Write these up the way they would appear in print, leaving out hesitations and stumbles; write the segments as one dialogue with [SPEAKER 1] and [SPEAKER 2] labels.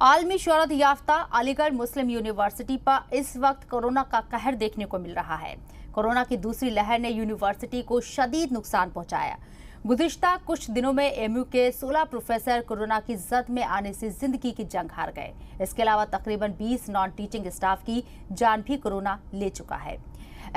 [SPEAKER 1] आलमी शोहरत याफ्ता अलीगढ़ मुस्लिम यूनिवर्सिटी पर इस वक्त कोरोना का कहर देखने को मिल रहा है। कोरोना की दूसरी लहर ने यूनिवर्सिटी को शदीद नुकसान पहुंचाया। गुज़िश्ता कुछ दिनों में एमयू के 16 प्रोफेसर कोरोना की जद में आने से जिंदगी की जंग हार गए। इसके अलावा तकरीबन 20 नॉन टीचिंग स्टाफ की जान भी कोरोना ले चुका है।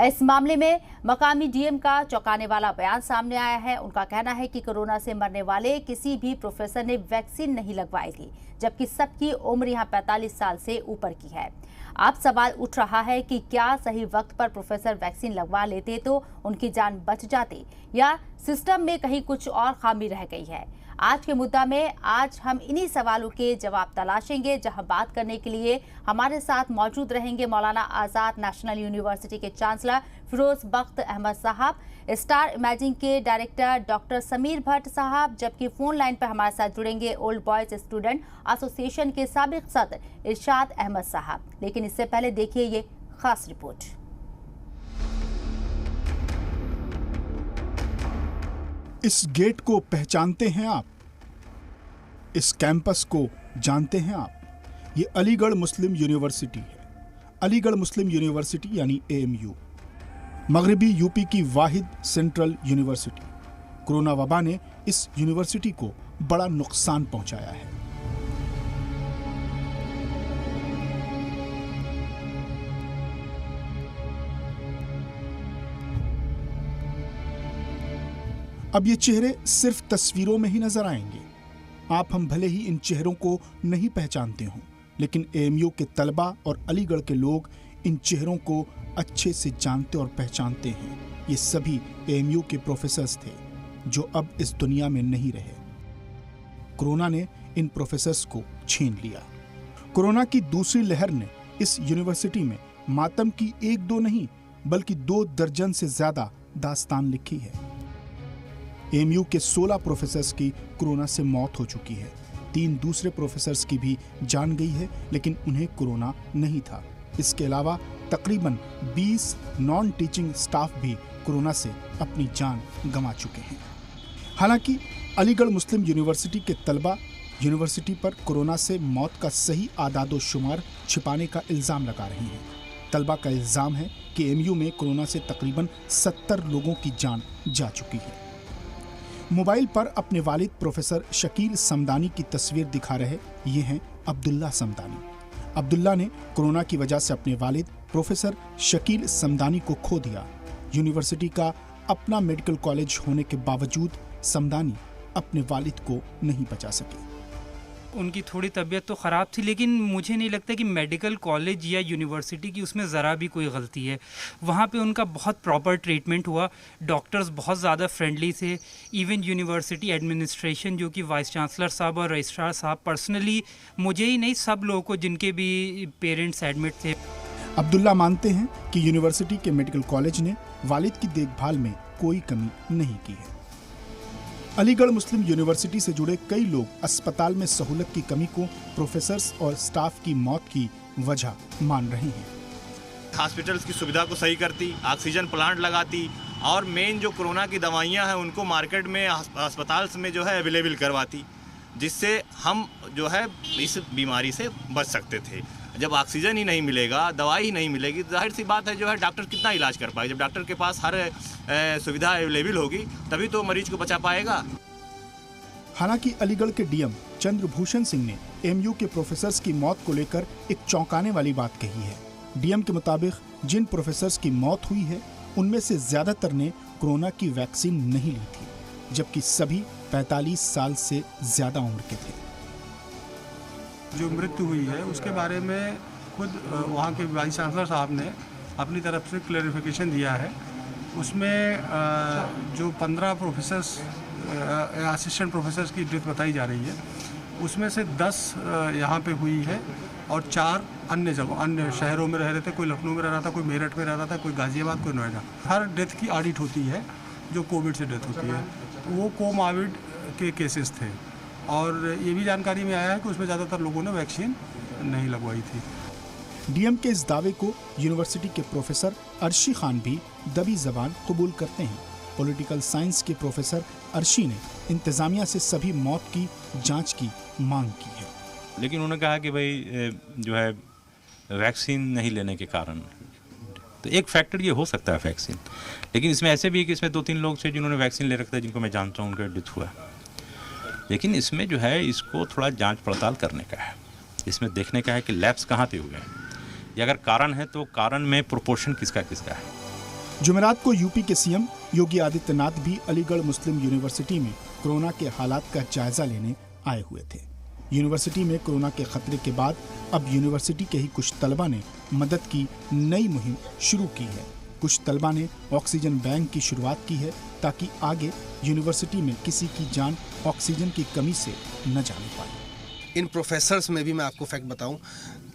[SPEAKER 1] इस मामले में मकामी डीएम का चौंकाने वाला बयान सामने आया है। उनका कहना है कि कोरोना से मरने वाले किसी भी प्रोफेसर ने वैक्सीन नहीं लगवाई थी, जबकि सबकी उम्र यहां 45 साल से ऊपर की है। अब सवाल उठ रहा है कि क्या सही वक्त पर प्रोफेसर वैक्सीन लगवा लेते तो उनकी जान बच जाती, या सिस्टम में कहीं कुछ और खामी रह गई है। आज के मुद्दा में आज हम इन्हीं सवालों के जवाब तलाशेंगे, जहां बात करने के लिए हमारे साथ मौजूद रहेंगे मौलाना आज़ाद नेशनल यूनिवर्सिटी के चांसलर फिरोज बख्त अहमद साहब, स्टार इमेजिंग के डायरेक्टर डॉक्टर समीर भट्ट साहब, जबकि फोन लाइन पर हमारे साथ जुड़ेंगे ओल्ड बॉयज स्टूडेंट एसोसिएशन के साबिक सदर इरशाद अहमद साहब। लेकिन इससे पहले देखिए ये खास रिपोर्ट।
[SPEAKER 2] इस गेट को पहचानते हैं आप? इस कैंपस को जानते हैं आप? ये अलीगढ़ मुस्लिम यूनिवर्सिटी है। अलीगढ़ मुस्लिम यूनिवर्सिटी यानी एएमयू, मगरबी यूपी की वाहिद सेंट्रल यूनिवर्सिटी। कोरोना वबा ने इस यूनिवर्सिटी को बड़ा नुकसान पहुंचाया है। अब ये चेहरे सिर्फ तस्वीरों में ही नजर आएंगे। आप हम भले ही इन चेहरों को नहीं पहचानते हों, लेकिन एएमयू के तलबा और अलीगढ़ के लोग इन चेहरों को अच्छे से जानते और पहचानते हैं। ये सभी एएमयू के प्रोफेसर्स थे जो अब इस दुनिया में नहीं रहे। कोरोना ने इन प्रोफेसर्स को छीन लिया। कोरोना की दूसरी लहर ने इस यूनिवर्सिटी में मातम की 1-2 नहीं बल्कि 2 दर्जन से ज्यादा दास्तान लिखी है। एएमयू के 16 प्रोफेसर्स की कोरोना से मौत हो चुकी है। 3 दूसरे प्रोफेसर्स की भी जान गई है, लेकिन उन्हें कोरोना नहीं था। इसके अलावा तकरीबन 20 नॉन टीचिंग स्टाफ भी कोरोना से अपनी जान गंवा चुके हैं। हालांकि अलीगढ़ मुस्लिम यूनिवर्सिटी के तलबा यूनिवर्सिटी पर कोरोना से मौत का सही आदादो शुमार छिपाने का इल्ज़ाम लगा रहे हैं। तलबा का इल्ज़ाम है कि एएमयू में कोरोना से तकरीबन 70 लोगों की जान जा चुकी है। मोबाइल पर अपने वालिद प्रोफेसर शकील समदानी की तस्वीर दिखा रहे ये हैं अब्दुल्ला समदानी। अब्दुल्ला ने कोरोना की वजह से अपने वालिद प्रोफेसर शकील समदानी को खो दिया। यूनिवर्सिटी का अपना मेडिकल कॉलेज होने के बावजूद समदानी अपने वालिद को नहीं बचा सके।
[SPEAKER 3] उनकी थोड़ी तबीयत तो ख़राब थी, लेकिन मुझे नहीं लगता कि मेडिकल कॉलेज या यूनिवर्सिटी की उसमें ज़रा भी कोई गलती है। वहाँ पे उनका बहुत प्रॉपर ट्रीटमेंट हुआ। डॉक्टर्स बहुत ज़्यादा फ्रेंडली थे। इवन यूनिवर्सिटी एडमिनिस्ट्रेशन, जो कि वाइस चांसलर साहब और रजिस्ट्रार साहब, पर्सनली मुझे ही नहीं सब लोगों को जिनके भी पेरेंट्स एडमिट थे।
[SPEAKER 2] अब्दुल्ला मानते हैं कि यूनिवर्सिटी के मेडिकल कॉलेज ने वालिद की देखभाल में कोई कमी नहीं की है। अलीगढ़ मुस्लिम यूनिवर्सिटी से जुड़े कई लोग अस्पताल में सहूलत की कमी को प्रोफेसर्स और स्टाफ की मौत की वजह मान रहे हैं।
[SPEAKER 4] हॉस्पिटल्स की सुविधा को सही करती, ऑक्सीजन प्लांट लगाती और मेन जो कोरोना की दवाइयां हैं उनको मार्केट में अस्पताल में जो है अवेलेबल करवाती, जिससे हम जो है इस बीमारी से बच सकते थे। जब ऑक्सीजन ही नहीं मिलेगा, दवाई ही नहीं मिलेगी, जाहिर सी बात है जो है डॉक्टर कितना इलाज कर पाएगा। जब डॉक्टर के पास हर सुविधा अवेलेबल होगी तभी तो मरीज को बचा पाएगा।
[SPEAKER 2] हालांकि अलीगढ़ के डीएम चंद्रभूषण सिंह ने एएमयू के प्रोफेसर्स की मौत को लेकर एक चौंकाने वाली बात कही है। डीएम के मुताबिक जिन प्रोफेसर्स की मौत हुई है उनमें से ज्यादातर ने कोरोना की वैक्सीन नहीं ली थी, जबकि सभी 45 साल से ज्यादा उम्र के थे।
[SPEAKER 5] जो मृत्यु हुई है उसके बारे में खुद वहाँ के वाइस चांसलर साहब ने अपनी तरफ से क्लैरिफिकेशन दिया है। उसमें जो 15 प्रोफेसर्स असिस्टेंट प्रोफेसर्स की डेथ बताई जा रही है, उसमें से 10 यहाँ पे हुई है और 4 अन्य जगह अन्य शहरों में रह रहे थे। कोई लखनऊ में रह रहा था, कोई मेरठ में रह रहा था, कोई गाजियाबाद, कोई नोएडा। हर डेथ की ऑडिट होती है जो कोविड से डेथ होती है, तो वो कोमॉर्बिड के केसेस थे। और ये भी जानकारी में आया है कि उसमें ज़्यादातर लोगों ने वैक्सीन नहीं लगवाई थी।
[SPEAKER 2] डीएम के इस दावे को यूनिवर्सिटी के प्रोफेसर अर्शी खान भी दबी जबान कबूल करते हैं। पॉलिटिकल साइंस के प्रोफेसर अर्शी ने इंतजामिया से सभी मौत की जांच की मांग की है।
[SPEAKER 6] लेकिन उन्होंने कहा कि भाई जो है वैक्सीन नहीं लेने के कारण, तो एक फैक्टर ये हो सकता है वैक्सीन, लेकिन इसमें ऐसे भी है कि इसमें 2-3 लोग थे जिन्होंने वैक्सीन ले रखा था, जिनको मैं जानता हूँ, उनका डेथ हुआ। लेकिन इसमें जो है इसको थोड़ा जांच पड़ताल करने का है, इसमें देखने का है कि लैप्स कहाँ पे हुए हैं, या अगर कारण है तो कारण में प्रोपोर्शन किसका किसका है।
[SPEAKER 2] जुमेरात को यूपी के सीएम योगी आदित्यनाथ भी अलीगढ़ मुस्लिम यूनिवर्सिटी में कोरोना के हालात का जायजा लेने आए हुए थे। यूनिवर्सिटी में कोरोना के खतरे के बाद अब यूनिवर्सिटी के ही कुछ तलबा ने मदद की नई मुहिम शुरू की है। कुछ तलबा ने ऑक्सीजन बैंक की शुरुआत की है ताकि आगे यूनिवर्सिटी में किसी की जान ऑक्सीजन की कमी से न जाने पाए।
[SPEAKER 7] इन प्रोफेसर्स में भी मैं आपको फैक्ट बताऊं,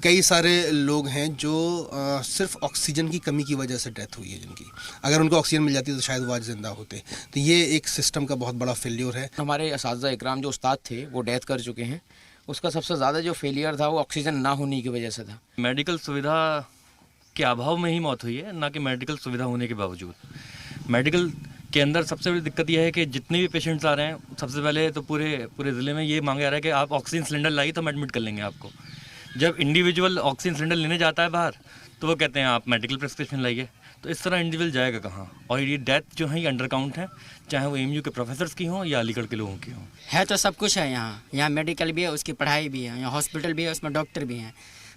[SPEAKER 7] कई सारे लोग हैं जो सिर्फ ऑक्सीजन की कमी की वजह से डेथ हुई है जिनकी, अगर उनको ऑक्सीजन मिल जाती तो शायद वो आज जिंदा होते। तो ये एक सिस्टम का बहुत बड़ा फेल्योर है।
[SPEAKER 8] हमारे असातिज़ा इकराम जो उस्ताद थे वो डेथ कर चुके हैं, उसका सबसे ज़्यादा जो फेलियर था वो ऑक्सीजन ना होने की वजह से था।
[SPEAKER 9] मेडिकल सुविधा के अभाव में ही मौत हुई है, ना कि मेडिकल सुविधा होने के बावजूद। मेडिकल के अंदर सबसे बड़ी दिक्कत यह है कि जितने भी पेशेंट्स आ रहे हैं, सबसे पहले तो पूरे ज़िले में ये मांगा जा रहा है कि आप ऑक्सीजन सिलेंडर लाइए तो हम एडमिट कर लेंगे आपको। जब इंडिविजुअल ऑक्सीजन सिलेंडर लेने जाता है बाहर तो वो कहते हैं आप मेडिकल प्रिस्क्रिप्शन लाइए। तो इस तरह इंडिविजुअल जाएगा कहाँ? और ये डेथ जो है ये अंडर काउंट है, चाहे वो एमयू के प्रोफेसर्स की हों या अलीगढ़ के लोगों की हों।
[SPEAKER 10] है तो सब कुछ है यहाँ मेडिकल भी है, उसकी पढ़ाई भी है, यहाँ हॉस्पिटल भी है, उसमें डॉक्टर भी हैं,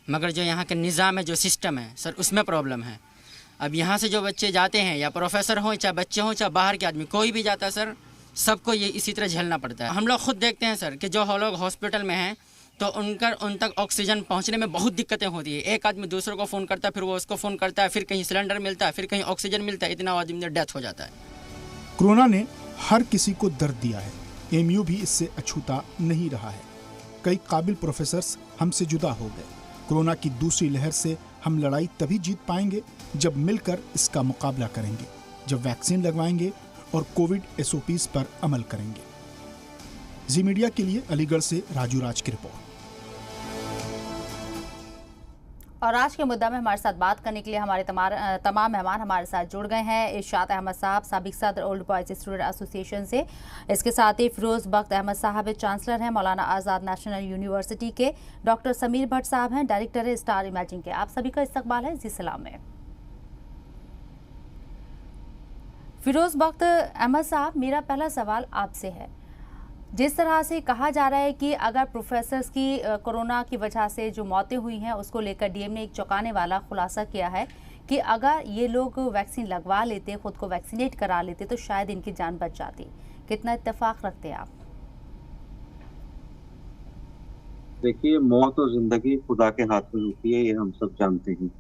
[SPEAKER 10] मगर जो यहाँ का निज़ाम है, जो सिस्टम है सर, उसमें प्रॉब्लम है। अब यहाँ से जो बच्चे जाते हैं, या प्रोफेसर हों, चाहे बच्चे हों, चाहे बाहर के आदमी, कोई भी जाता है सर, सबको ये इसी तरह झेलना पड़ता है। हम लोग खुद देखते हैं सर कि जो लोग हॉस्पिटल में हैं तो उन तक ऑक्सीजन पहुंचने में बहुत दिक्कतें होती है। एक आदमी दूसरों को फ़ोन करता है, फिर वो उसको फ़ोन करता है, फिर कहीं सिलेंडर मिलता है, फिर कहीं ऑक्सीजन मिलता है, इतना आदमी में डेथ हो जाता है।
[SPEAKER 2] कोरोना ने हर किसी को दर्द दिया है, एमयू भी इससे अछूता नहीं रहा है। कई काबिल प्रोफेसर्स हमसे जुदा हो गए। कोरोना की दूसरी लहर से हम लड़ाई तभी जीत पाएंगे जब मिलकर इसका मुकाबला करेंगे, जब वैक्सीन लगवाएंगे और कोविड एसओपीज पर अमल करेंगे। जी मीडिया के लिए अलीगढ़ से राजू राज की रिपोर्ट।
[SPEAKER 1] और आज के मुद्दा में हमारे साथ बात करने के लिए हमारे तमाम मेहमान हमारे साथ जुड़ गए हैं। इरशाद अहमद साहब, साबिक सदर ओल्ड बॉयज स्टूडेंट एसोसिएशन से, इसके साथ ही फिरोज बख्त अहमद साहब चांसलर हैं मौलाना आज़ाद नेशनल यूनिवर्सिटी के, डॉक्टर समीर भट्ट साहब हैं डायरेक्टर है स्टार इमेजिंग के। आप सभी का इस्तकबाल है जी सलाम में। फिरोज बख्त अहमद साहब, मेरा पहला सवाल आपसे है, जिस तरह से कहा जा रहा है कि अगर प्रोफेसर्स की कोरोना की वजह से जो मौतें हुई हैं उसको लेकर डीएम ने एक चौंकाने वाला खुलासा किया है कि अगर ये लोग वैक्सीन लगवा लेते, खुद को वैक्सीनेट करा लेते तो शायद इनकी जान बच जाती। कितना इत्तेफाक रखते हैं आप?
[SPEAKER 11] देखिए, मौत और जिंदगी खुदा के हाथ में होती है, ये हम सब जानते हैं।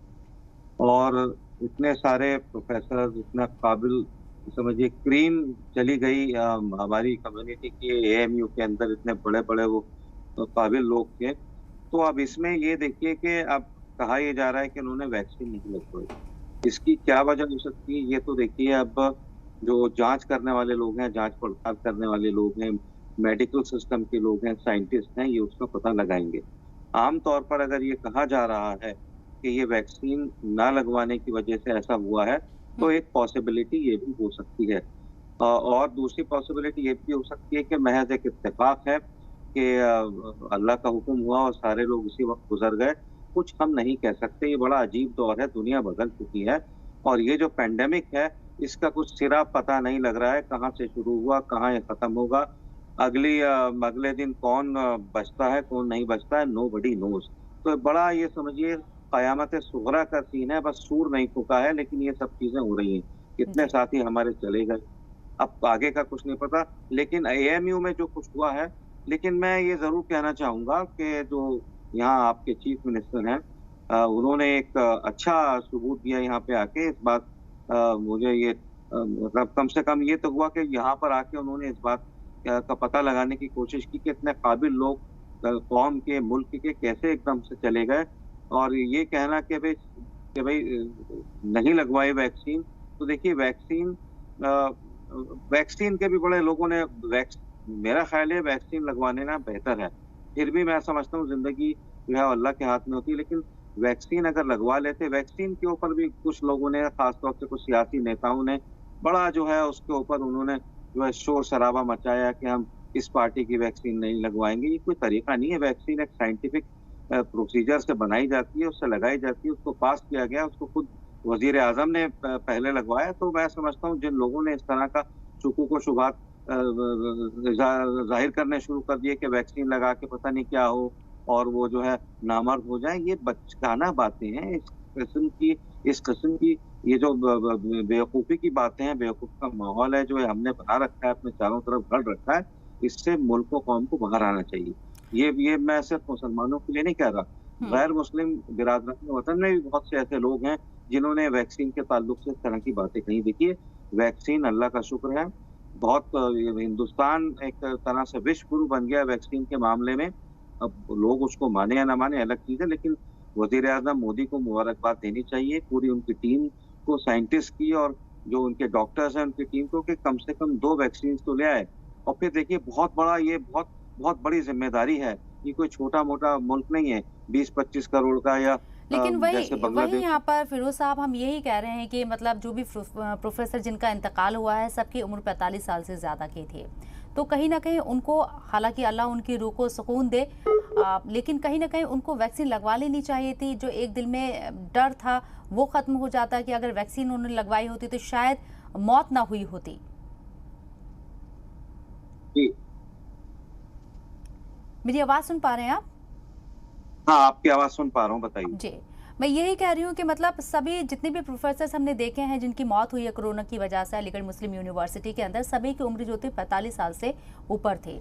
[SPEAKER 11] और इतने सारे प्रोफेसर, इतना काबिल, समझिए क्रीम चली गई हमारी कम्युनिटी की एएमयू के अंदर, इतने बड़े बड़े वो काबिल लोग थे। तो अब इसमें ये देखिए कि अब कहा यह जा रहा है कि उन्होंने वैक्सीन नहीं लगवाई, इसकी क्या वजह हो सकती है? ये तो देखिए अब जो जांच करने वाले लोग हैं, जांच पड़ताल करने वाले लोग हैं, मेडिकल सिस्टम के लोग हैं, साइंटिस्ट हैं, ये उसका पता लगाएंगे। आमतौर पर अगर ये कहा जा रहा है कि ये वैक्सीन ना लगवाने की वजह से ऐसा हुआ है, तो एक पॉसिबिलिटी ये भी हो सकती है। और दूसरी पॉसिबिलिटी ये भी हो सकती है कि महज एक इत्तेफाक है कि अल्लाह का हुक्म हुआ और सारे लोग उसी वक्त गुजर गए। कुछ हम नहीं कह सकते, ये बड़ा अजीब दौर है, दुनिया बदल चुकी है और ये जो पेंडेमिक है इसका कुछ सिरा पता नहीं लग रहा है, कहाँ से शुरू हुआ, कहाँ ये खत्म होगा, अगले दिन कौन बचता है, कौन नहीं बचता है, नोबडी नोज। तो बड़ा ये समझिए क़यामत सुगरा का सीन है, बस सूर नहीं फूका है, लेकिन ये सब चीजें हो रही हैं। कितने साथी हमारे चले गए, अब आगे का कुछ नहीं पता। लेकिन एएमयू में जो कुछ हुआ है, लेकिन मैं ये जरूर कहना चाहूंगा कि जो यहाँ आपके चीफ मिनिस्टर हैं, उन्होंने एक अच्छा सबूत दिया यहाँ पे आके। इस बात मुझे ये मतलब कम से कम ये तो हुआ कि यहाँ पर आके उन्होंने इस बात का पता लगाने की कोशिश की कि इतने काबिल लोग कौम के, मुल्क के कैसे एकदम से चले गए। और ये कहना कि भाई नहीं लगवाए वैक्सीन, तो देखिए वैक्सीन के भी बड़े लोगों ने मेरा ख्याल है वैक्सीन लगवाने ना बेहतर है। फिर भी मैं समझता हूँ जिंदगी जो है अल्लाह के हाथ में होती है, लेकिन वैक्सीन अगर लगवा लेते, वैक्सीन के ऊपर भी कुछ लोगों ने, खासतौर से कुछ सियासी नेताओं ने बड़ा जो है उसके ऊपर उन्होंने जो है शोर शराबा मचाया कि हम इस पार्टी की वैक्सीन नहीं लगवाएंगे। ये कोई तरीका नहीं है। वैक्सीन एक साइंटिफिक प्रोसीजर से बनाई जाती है, उससे लगाई जाती है, उसको पास किया गया, उसको खुद वजीर आजम ने पहले लगवाया। तो मैं समझता हूँ जिन लोगों ने इस तरह का शुकूक व शुबहात जाहिर करने शुरू कर दिए कि वैक्सीन लगा के पता नहीं क्या हो और वो जो है नामर्द हो जाए, ये बचकाना बातें हैं। इस किस्म की ये जो बेवकूफ़ी की बातें हैं, बेवकूफ़ का माहौल है जो हमने बना रखा है, अपने चारों तरफ गढ़ रखा है, इससे मुल्क को कौम को बाहर आना चाहिए। ये मैं सिर्फ मुसलमानों के लिए नहीं कह रहा, गैर मुस्लिम बिरादरान वतन में भी बहुत से ऐसे लोग हैं जिन्होंने वैक्सीन के ताल्लुक से इस तरह की बातें कही। देखिए, वैक्सीन अल्लाह का शुक्र है, बहुत हिंदुस्तान एक तरह से विश्व गुरु बन गया वैक्सीन के मामले में। अब लोग उसको माने या ना माने अलग चीज़ है, लेकिन वज़ीर आज़म मोदी को मुबारकबाद देनी चाहिए, पूरी उनकी टीम को, साइंटिस्ट की और जो उनके डॉक्टर्स हैं उनकी टीम को, कि कम से कम 2 वैक्सीन तो ले आए। और फिर देखिए, बहुत बड़ा ये बहुत बड़ी जिम्मेदारी है। ये कोई छोटा मोटा मुल्क नहीं है 20-25 करोड़ का, या
[SPEAKER 1] लेकिन वही यहाँ पर फिरोज साहब हम यही कह रहे हैं कि मतलब जो भी प्रोफेसर जिनका इंतकाल हुआ है, सबकी उम्र 45 साल से ज़्यादा की थी। तो कहीं ना कहीं उनको, हालांकि अल्लाह उनकी रूह को सुकून दे, लेकिन कहीं ना कहीं उनको वैक्सीन लगवा लेनी चाहिए थी। जो एक दिल में डर था वो ख़त्म हो जाता कि अगर वैक्सीन उन्होंने लगवाई होती तो शायद मौत ना हुई होती। मेरी आवाज़ सुन पा रहे हैं आप?
[SPEAKER 11] हाँ, आपकी आवाज़ सुन पा रहा हूँ, बताइए।
[SPEAKER 1] जी, मैं यही कह रही हूँ कि मतलब सभी जितने भी प्रोफेसर हमने देखे हैं जिनकी मौत हुई है कोरोना की वजह से अलीगढ़ मुस्लिम यूनिवर्सिटी के अंदर, सभी की उम्र जो थी 45 साल से ऊपर थी।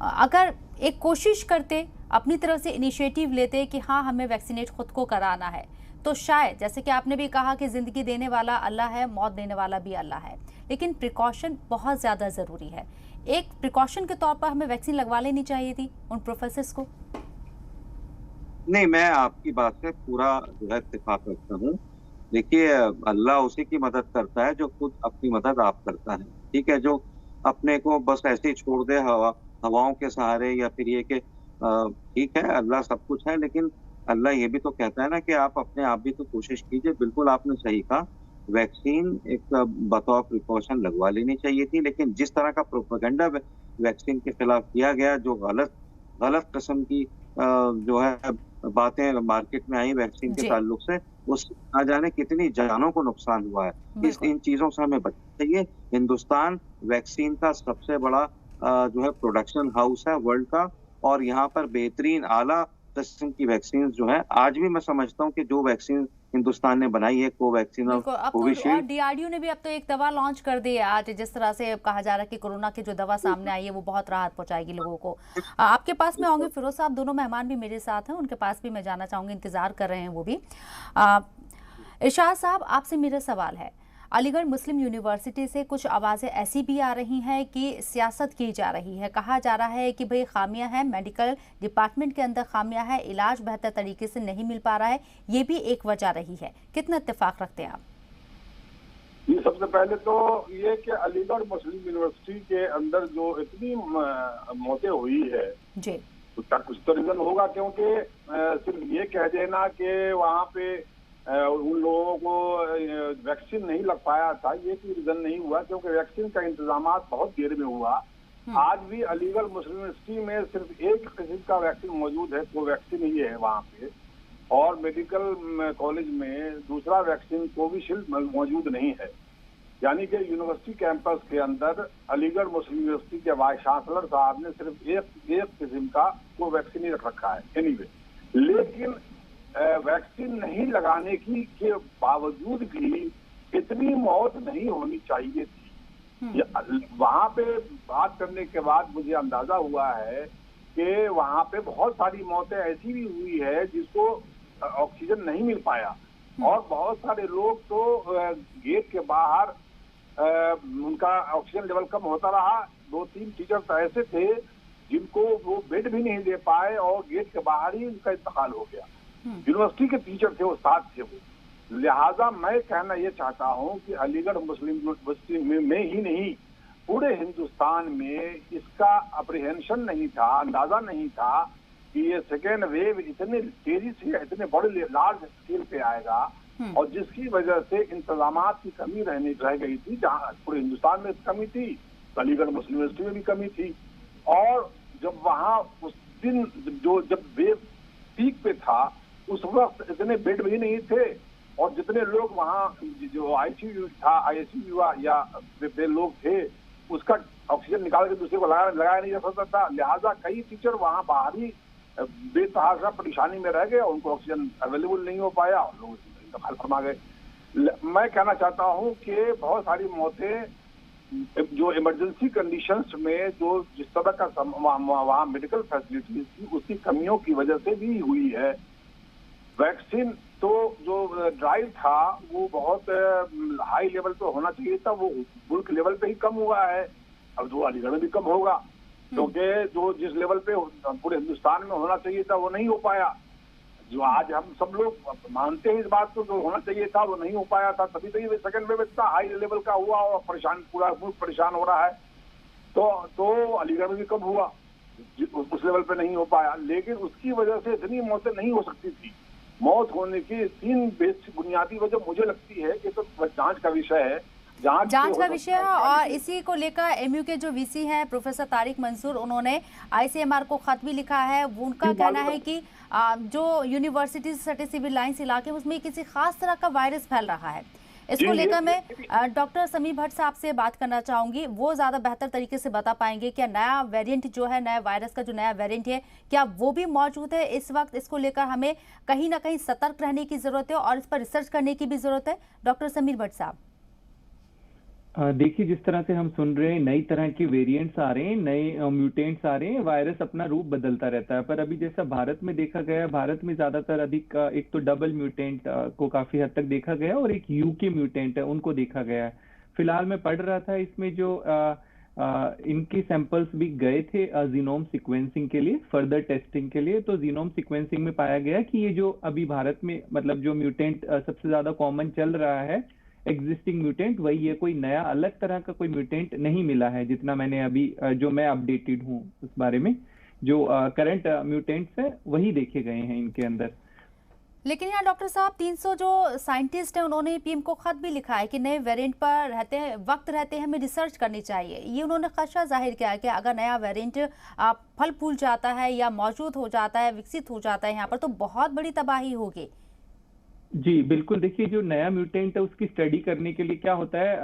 [SPEAKER 1] अगर एक कोशिश करते, अपनी तरफ से इनिशिएटिव लेते कि हाँ हमें वैक्सीनेट खुद को कराना है, तो शायद, जैसे कि आपने भी कहा कि ज़िंदगी देने वाला अल्लाह है, मौत देने वाला भी अल्लाह है, लेकिन प्रिकॉशन बहुत ज़्यादा ज़रूरी है। एक प्रिकॉशन के तौर पर हमें वैक्सीन लगवा लेनी चाहिए थी उन प्रोफेसर्स को।
[SPEAKER 11] नहीं, मैं आपकी बात से पूरा जो है इत्तेफाक रखता हूँ। देखिए, अल्लाह उसी की मदद करता है जो खुद अपनी मदद आप करता है, ठीक है। जो अपने को बस ऐसे ही छोड़ दे हवाओं के सहारे, या फिर ये कि ठीक है अल्लाह सब कुछ है, लेकिन अल्लाह ये भी तो कहता है ना कि आप अपने आप भी तो कोशिश कीजिए। बिल्कुल आपने सही कहा, वैक्सीन एक बतौर प्रिकॉशन लगवा लेनी चाहिए थी, लेकिन जिस तरह का प्रोपेगेंडा वैक्सीन के खिलाफ किया गया, जो गलत किस्म की जो है बातें मार्केट में आई वैक्सीन के ताल्लुक से, उस ना जाने कितनी जानों को नुकसान हुआ है। इन चीजों से हमें बचना चाहिए। हिंदुस्तान वैक्सीन का सबसे बड़ा जो है प्रोडक्शन हाउस है वर्ल्ड का, और यहाँ पर बेहतरीन आला किस्म की वैक्सीन जो है, आज भी मैं समझता हूँ कि जो वैक्सीन हिंदुस्तान ने बनाई है, कोवैक्सीन और कोविशील्ड,
[SPEAKER 1] और डीआरडीओ ने भी अब तो एक दवा लॉन्च कर दी है। आज जिस तरह से कहा जा रहा है कि कोरोना की जो दवा सामने आई है वो बहुत राहत पहुंचाएगी लोगों को। आपके पास में होंगे फिरोज साहब, दोनों मेहमान भी मेरे साथ हैं, उनके पास भी मैं जाना चाहूंगी, इंतजार कर रहे हैं वो भी। इरशाद साहब, आपसे मेरा सवाल है, अलीगढ़ मुस्लिम यूनिवर्सिटी से कुछ आवाज़ें ऐसी भी आ रही हैं कि सियासत की जा रही है। कहा जा रहा है कि भाई खामियां हैं, मेडिकल डिपार्टमेंट के अंदर खामियां हैं, इलाज बेहतर तरीके से नहीं मिल पा रहा है, ये भी एक वजह रही है। कितना इत्तेफाक रखते हैं आप?
[SPEAKER 12] ये सबसे पहले तो ये कि अलीगढ़ मुस्लिम यूनिवर्सिटी के अंदर जो इतनी मौतें हुई है
[SPEAKER 1] जी,
[SPEAKER 12] उसका कुछ तो रीजन होगा, क्योंकि सिर्फ ये कह देना कि वहाँ पे उन लोगों को वैक्सीन नहीं लग पाया था, ये कोई रीजन नहीं हुआ, क्योंकि वैक्सीन का इंतजाम बहुत देर में हुआ। आज भी अलीगढ़ मुस्लिम यूनिवर्सिटी में सिर्फ एक किस्म का वैक्सीन मौजूद है, वो वैक्सीन ही है वहाँ पे, और मेडिकल कॉलेज में दूसरा वैक्सीन कोविशील्ड मौजूद नहीं है। यानी कि यूनिवर्सिटी कैंपस के अंदर अलीगढ़ मुस्लिम यूनिवर्सिटी के वाइस चांसलर साहब ने सिर्फ एक किस्म का वो वैक्सीन ही रख रखा है। एनीवे, लेकिन वैक्सीन नहीं लगाने की के बावजूद भी इतनी मौत नहीं होनी चाहिए थी। वहाँ पे बात करने के बाद मुझे अंदाजा हुआ है कि वहाँ पे बहुत सारी मौतें ऐसी भी हुई है जिसको ऑक्सीजन नहीं मिल पाया, और बहुत सारे लोग तो गेट के बाहर उनका ऑक्सीजन लेवल कम होता रहा। 2-3 टीचर तो ऐसे थे जिनको वो बेड भी नहीं दे पाए और गेट के बाहर ही उनका इंतकाल हो गया। यूनिवर्सिटी के टीचर थे, उस्ताद थे वो। लिहाजा मैं कहना ये चाहता हूँ कि अलीगढ़ मुस्लिम यूनिवर्सिटी में ही नहीं, पूरे हिंदुस्तान में इसका अप्रीहेंशन नहीं था, अंदाजा नहीं था कि ये सेकेंड वेव इतने तेजी से, इतने बड़े लार्ज स्केल पे आएगा, और जिसकी वजह से इंतजामात की कमी रह गई थी। जहाँ पूरे हिंदुस्तान में कमी थी, अलीगढ़ मुस्लिम यूनिवर्सिटी में भी कमी थी। और जब वहाँ उस दिन जब वेव पीक पे था उस वक्त इतने बेड भी नहीं थे, और जितने लोग वहाँ जो आईसीयू था, आईसीयू या वे लोग थे, उसका ऑक्सीजन निकाल के दूसरे को लगाया नहीं जा सकता था। लिहाजा कई टीचर वहाँ बाहर ही बेतहाशा परेशानी में रह गए, उनको ऑक्सीजन अवेलेबल नहीं हो पाया और लोग इंतकाल फरमा गए। मैं कहना चाहता हूँ कि बहुत सारी मौतें जो इमरजेंसी कंडीशंस में जो जिस तरह का वहाँ मेडिकल फैसिलिटीज थी उसकी कमियों की वजह से भी हुई है। वैक्सीन तो जो ड्राइव था वो बहुत हाई लेवल पे होना चाहिए था, वो मुल्क लेवल पे ही कम हुआ है, अब जो अलीगढ़ में भी कम होगा, क्योंकि जो जिस लेवल पे पूरे हिंदुस्तान में होना चाहिए था वो नहीं हो पाया। जो आज हम सब लोग मानते हैं इस बात को, जो होना चाहिए था वो नहीं हो पाया था, तभी तो ये सेकंड वेव इतना हाई लेवल का हुआ और परेशान पूरा मुल्क परेशान हो रहा है। तो अलीगढ़ में भी कम हुआ, उस लेवल पे नहीं हो पाया, लेकिन उसकी वजह से इतनी मौतें नहीं हो सकती थी। मौत होने की 3 बेसिक बुनियादी वजह मुझे लगती है कि तो जांच का विषय है, जांच का विषय है।
[SPEAKER 1] और इसी को लेकर एमयू के जो वीसी हैं प्रोफेसर तारिक मंसूर, उन्होंने आईसीएमआर को खत भी लिखा है। उनका कहना है कि जो यूनिवर्सिटी सटे सिविल लाइंस इलाके उसमें किसी खास तरह का वायरस फैल रहा है। इसको लेकर मैं डॉक्टर समीर भट्ट साहब से बात करना चाहूंगी, वो ज्यादा बेहतर तरीके से बता पाएंगे क्या नया वेरिएंट जो है, नया वायरस का जो नया वेरिएंट है, क्या वो भी मौजूद है इस वक्त? इसको लेकर हमें कहीं ना कहीं सतर्क रहने की जरूरत है और इस पर रिसर्च करने की भी जरूरत है। डॉक्टर समीर भट्ट साहब।
[SPEAKER 13] देखिए, जिस तरह से हम सुन रहे हैं नई तरह के वेरिएंट्स आ रहे हैं, नए म्यूटेंट्स आ रहे हैं, वायरस अपना रूप बदलता रहता है। पर अभी जैसा भारत में देखा गया है, भारत में ज्यादातर अधिक एक तो डबल म्यूटेंट को काफी हद तक देखा गया और एक यूके म्यूटेंट है उनको देखा गया है। फिलहाल मैं पढ़ रहा था इसमें जो इनके सैंपल्स भी गए थे जीनोम सिक्वेंसिंग के लिए, फर्दर टेस्टिंग के लिए। तो जीनोम सिक्वेंसिंग में पाया गया कि ये जो अभी भारत में मतलब जो म्यूटेंट सबसे ज्यादा कॉमन चल रहा है एग्जिस्टिंग म्यूटेंट, वही है, कोई नया अलग तरह का कोई म्यूटेंट नहीं मिला है जितना मैंने अभी जो मैं अपडेटेड हूँ उस बारे में। जो करंट म्यूटेंट्स है वही देखे गए हैं इनके अंदर।
[SPEAKER 1] लेकिन यहाँ डॉक्टर साहब 300 जो साइंटिस्ट हैं उन्होंने पीएम को खत भी लिखा है कि नए वेरिएंट पर वक्त रहते हमें रिसर्च करनी चाहिए। ये उन्होंने खदशा जाहिर किया है कि अगर नया वेरिएंट फल फूल जाता है या मौजूद हो जाता है, विकसित हो जाता है यहाँ पर, तो बहुत बड़ी तबाही होगी।
[SPEAKER 13] जी बिल्कुल। देखिए, जो नया म्यूटेंट है उसकी स्टडी करने के लिए क्या होता है,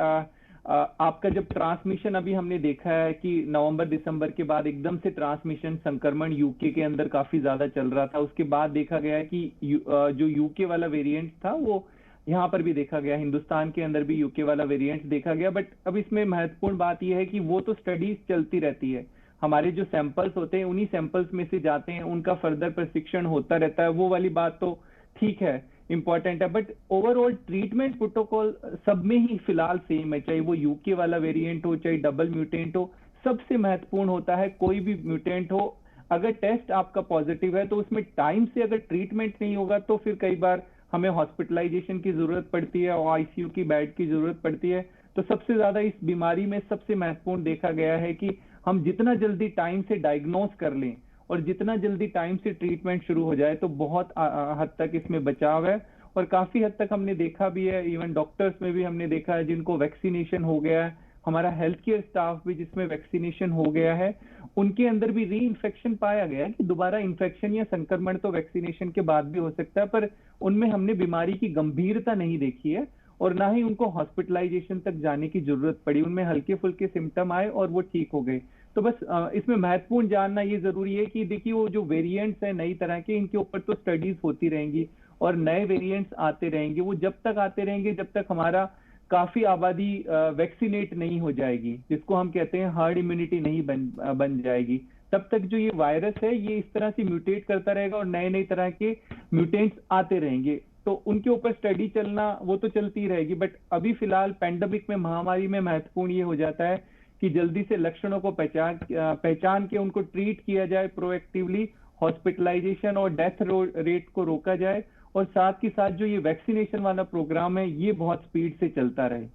[SPEAKER 13] आपका जब ट्रांसमिशन अभी हमने देखा है कि नवंबर दिसंबर के बाद एकदम से ट्रांसमिशन संक्रमण यूके के अंदर काफी ज्यादा चल रहा था। उसके बाद देखा गया कि जो यूके वाला वेरिएंट था वो यहाँ पर भी देखा गया, हिंदुस्तान के अंदर भी यूके वाला वेरिएंट देखा गया। बट अब इसमें महत्वपूर्ण बात यह है कि वो तो स्टडीज चलती रहती है, हमारे जो सैंपल्स होते हैं उन्हीं सैंपल्स में से जाते हैं, उनका फर्दर प्रशिक्षण होता रहता है। वो वाली बात तो ठीक है, इंपॉर्टेंट है, बट ओवरऑल ट्रीटमेंट प्रोटोकॉल सब में ही फिलहाल सेम है, चाहे वो यूके वाला वेरिएंट हो चाहे डबल म्यूटेंट हो। सबसे महत्वपूर्ण होता है कोई भी म्यूटेंट हो, अगर टेस्ट आपका पॉजिटिव है तो उसमें टाइम से अगर ट्रीटमेंट नहीं होगा तो फिर कई बार हमें हॉस्पिटलाइजेशन की जरूरत पड़ती है और आईसीयू की बेड की जरूरत पड़ती है। तो सबसे ज्यादा इस बीमारी में सबसे महत्वपूर्ण देखा गया है कि हम जितना जल्दी टाइम से डायग्नोज कर लें और जितना जल्दी टाइम से ट्रीटमेंट शुरू हो जाए तो बहुत हद तक इसमें बचाव है। और काफी हद तक हमने देखा भी है, इवन डॉक्टर्स में भी हमने देखा है जिनको वैक्सीनेशन हो गया है, हमारा हेल्थ केयर स्टाफ भी जिसमें वैक्सीनेशन हो गया है, उनके अंदर भी री इन्फेक्शन पाया गया है कि दोबारा इन्फेक्शन या संक्रमण तो वैक्सीनेशन के बाद भी हो सकता है, पर उनमें हमने बीमारी की गंभीरता नहीं देखी है और ना ही उनको हॉस्पिटलाइजेशन तक जाने की जरूरत पड़ी। उनमें हल्के फुल्के सिम्टम आए और वो ठीक हो गए। तो बस इसमें महत्वपूर्ण जानना ये जरूरी है कि देखिए वो जो वेरिएंट्स हैं नई तरह के, इनके ऊपर तो स्टडीज होती रहेंगी और नए वेरिएंट्स आते रहेंगे। वो जब तक आते रहेंगे जब तक हमारा काफी आबादी वैक्सीनेट नहीं हो जाएगी, जिसको हम कहते हैं हार्ड इम्यूनिटी नहीं बन जाएगी, तब तक जो ये वायरस है ये इस तरह से म्यूटेट करता रहेगा और नए नए तरह के म्यूटेंट्स आते रहेंगे। तो उनके ऊपर स्टडी चलना वो तो चलती रहेगी, बट अभी फिलहाल पैंडेमिक में, महामारी में महत्वपूर्ण ये हो जाता है कि जल्दी से लक्षणों को पहचान के उनको ट्रीट किया जाए प्रोएक्टिवली, हॉस्पिटलाइजेशन और डेथ रेट को रोका जाए और साथ ही साथ जो ये वैक्सीनेशन वाला प्रोग्राम है ये बहुत स्पीड से चलता रहे।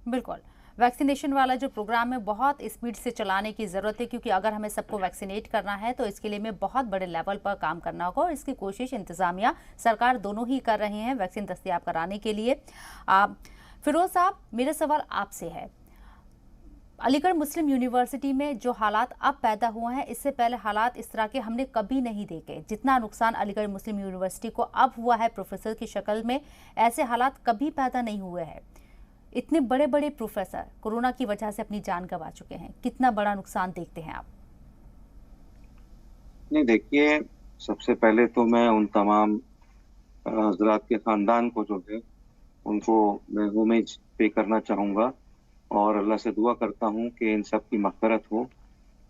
[SPEAKER 1] बिल्कुल, वैक्सीनेशन वाला जो प्रोग्राम है बहुत स्पीड से चलाने की ज़रूरत है, क्योंकि अगर हमें सबको वैक्सीनेट करना है तो इसके लिए हमें बहुत बड़े लेवल पर काम करना होगा और इसकी कोशिश इंतजामिया सरकार दोनों ही कर रहे हैं वैक्सीन दस्तयाब कराने के लिए। फिरोज साहब, मेरा सवाल आपसे है, अलीगढ़ मुस्लिम यूनिवर्सिटी में जो हालात अब पैदा हुए हैं, इससे पहले हालात इस तरह के हमने कभी नहीं देखे। जितना नुकसान अलीगढ़ मुस्लिम यूनिवर्सिटी को अब हुआ है प्रोफेसर की शक्ल में, ऐसे हालात कभी पैदा नहीं हुए हैं। इतने बड़े बड़े प्रोफेसर कोरोना की वजह से अपनी जान गंवा चुके हैं। कितना बड़ा नुकसान देखते हैं आप?
[SPEAKER 11] नहीं, देखिए, सबसे पहले तो मैं उन तमाम हजरात के खानदान को जो है उनको मैं होमेज पे करना चाहूँगा और अल्लाह से दुआ करता हूँ कि इन सब की मग़फ़िरत हो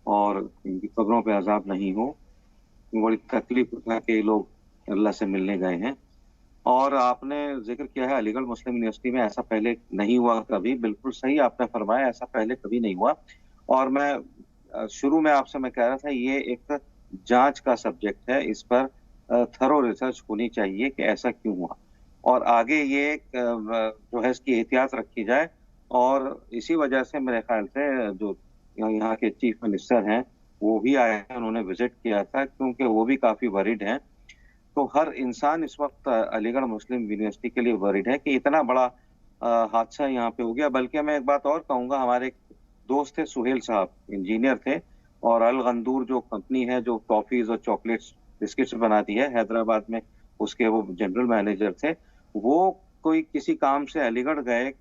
[SPEAKER 11] और इनकी कब्रों पे अज़ाब नहीं हो। बड़ी तकलीफ उठा के लोग अल्लाह से मिलने गए हैं। और आपने जिक्र किया है अलीगढ़ मुस्लिम यूनिवर्सिटी में, ऐसा पहले नहीं हुआ कभी। बिल्कुल सही आपने फरमाया, ऐसा पहले कभी नहीं हुआ। और मैं शुरू में आपसे मैं कह रहा था, ये एक जांच का सब्जेक्ट है, इस पर थरो रिसर्च होनी चाहिए कि ऐसा क्यों हुआ और आगे ये जो है इसकी एहतियात रखी जाए। और इसी वजह से मेरे ख्याल से जो यहाँ के चीफ मिनिस्टर हैं वो भी आए हैं, उन्होंने विजिट किया था, क्योंकि वो भी काफ़ी वरीड हैं। तो हर इंसान इस वक्त अलीगढ़ मुस्लिम यूनिवर्सिटी के लिए वरीड है कि इतना बड़ा हादसा यहाँ पे हो गया। बल्कि मैं एक बात और कहूँगा, हमारे एक दोस्त थे सुहेल साहब, इंजीनियर थे, और अल गंदूर जो कंपनी है जो टॉफीज और चॉकलेट्स बिस्किट्स बनाती है हैदराबाद में, उसके वो जनरल मैनेजर थे। वो कोई किसी काम से अलीगढ़ गए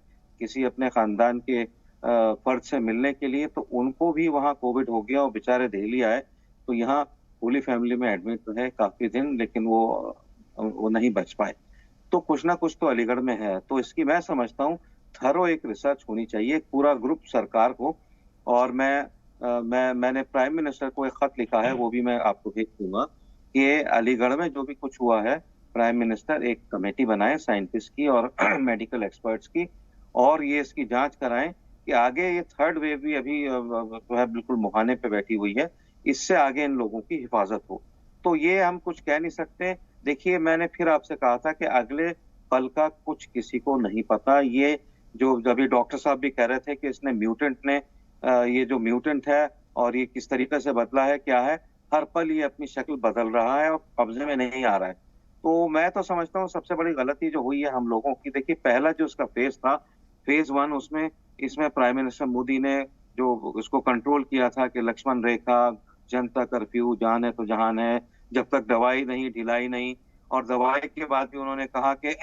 [SPEAKER 11] किसी अपने खानदान के फर्द से मिलने के लिए, तो उनको भी वहाँ कोविड हो गया और बेचारे दिल्ली आए। तो यहाँ होली फैमिली में एडमिट तो है काफ़ी दिन, लेकिन वो नहीं बच पाए। तो कुछ ना कुछ तो अलीगढ़ में है। तो इसकी मैं समझता हूँ थरो एक रिसर्च होनी चाहिए, पूरा ग्रुप सरकार को। और मैंने प्राइम मिनिस्टर को एक खत लिखा है, वो भी मैं आपको भेज दूंगा कि अलीगढ़ में जो भी कुछ हुआ है, प्राइम मिनिस्टर एक कमेटी बनाए साइंटिस्ट की और मेडिकल एक्सपर्ट्स की, और ये इसकी जांच कराएं कि आगे ये थर्ड वेव भी अभी जो है बिल्कुल मुहाने पे बैठी हुई है, इससे आगे इन लोगों की हिफाजत हो। तो ये हम कुछ कह नहीं सकते। देखिए, मैंने फिर आपसे कहा था कि अगले पल का कुछ किसी को नहीं पता। ये जो अभी डॉक्टर साहब भी कह रहे थे कि इसने म्यूटेंट ने ये जो म्यूटेंट है और ये किस तरीके से बदला है, क्या है, हर पल ये अपनी शक्ल बदल रहा है और कब्जे में नहीं आ रहा है। तो मैं तो समझता हूँ सबसे बड़ी गलती जो हुई है हम लोगों की, देखिए पहला जो उसका फेज था, फेज 1, इसमें प्राइम मिनिस्टर मोदी ने जो उसको कंट्रोल किया था कि लक्ष्मण रेखा, जनता कर्फ्यू, जान है तो जहान है, जब तक दवाई नहीं ढिलाई नहीं। और दवाई के बाद भी उन्होंने कहा कि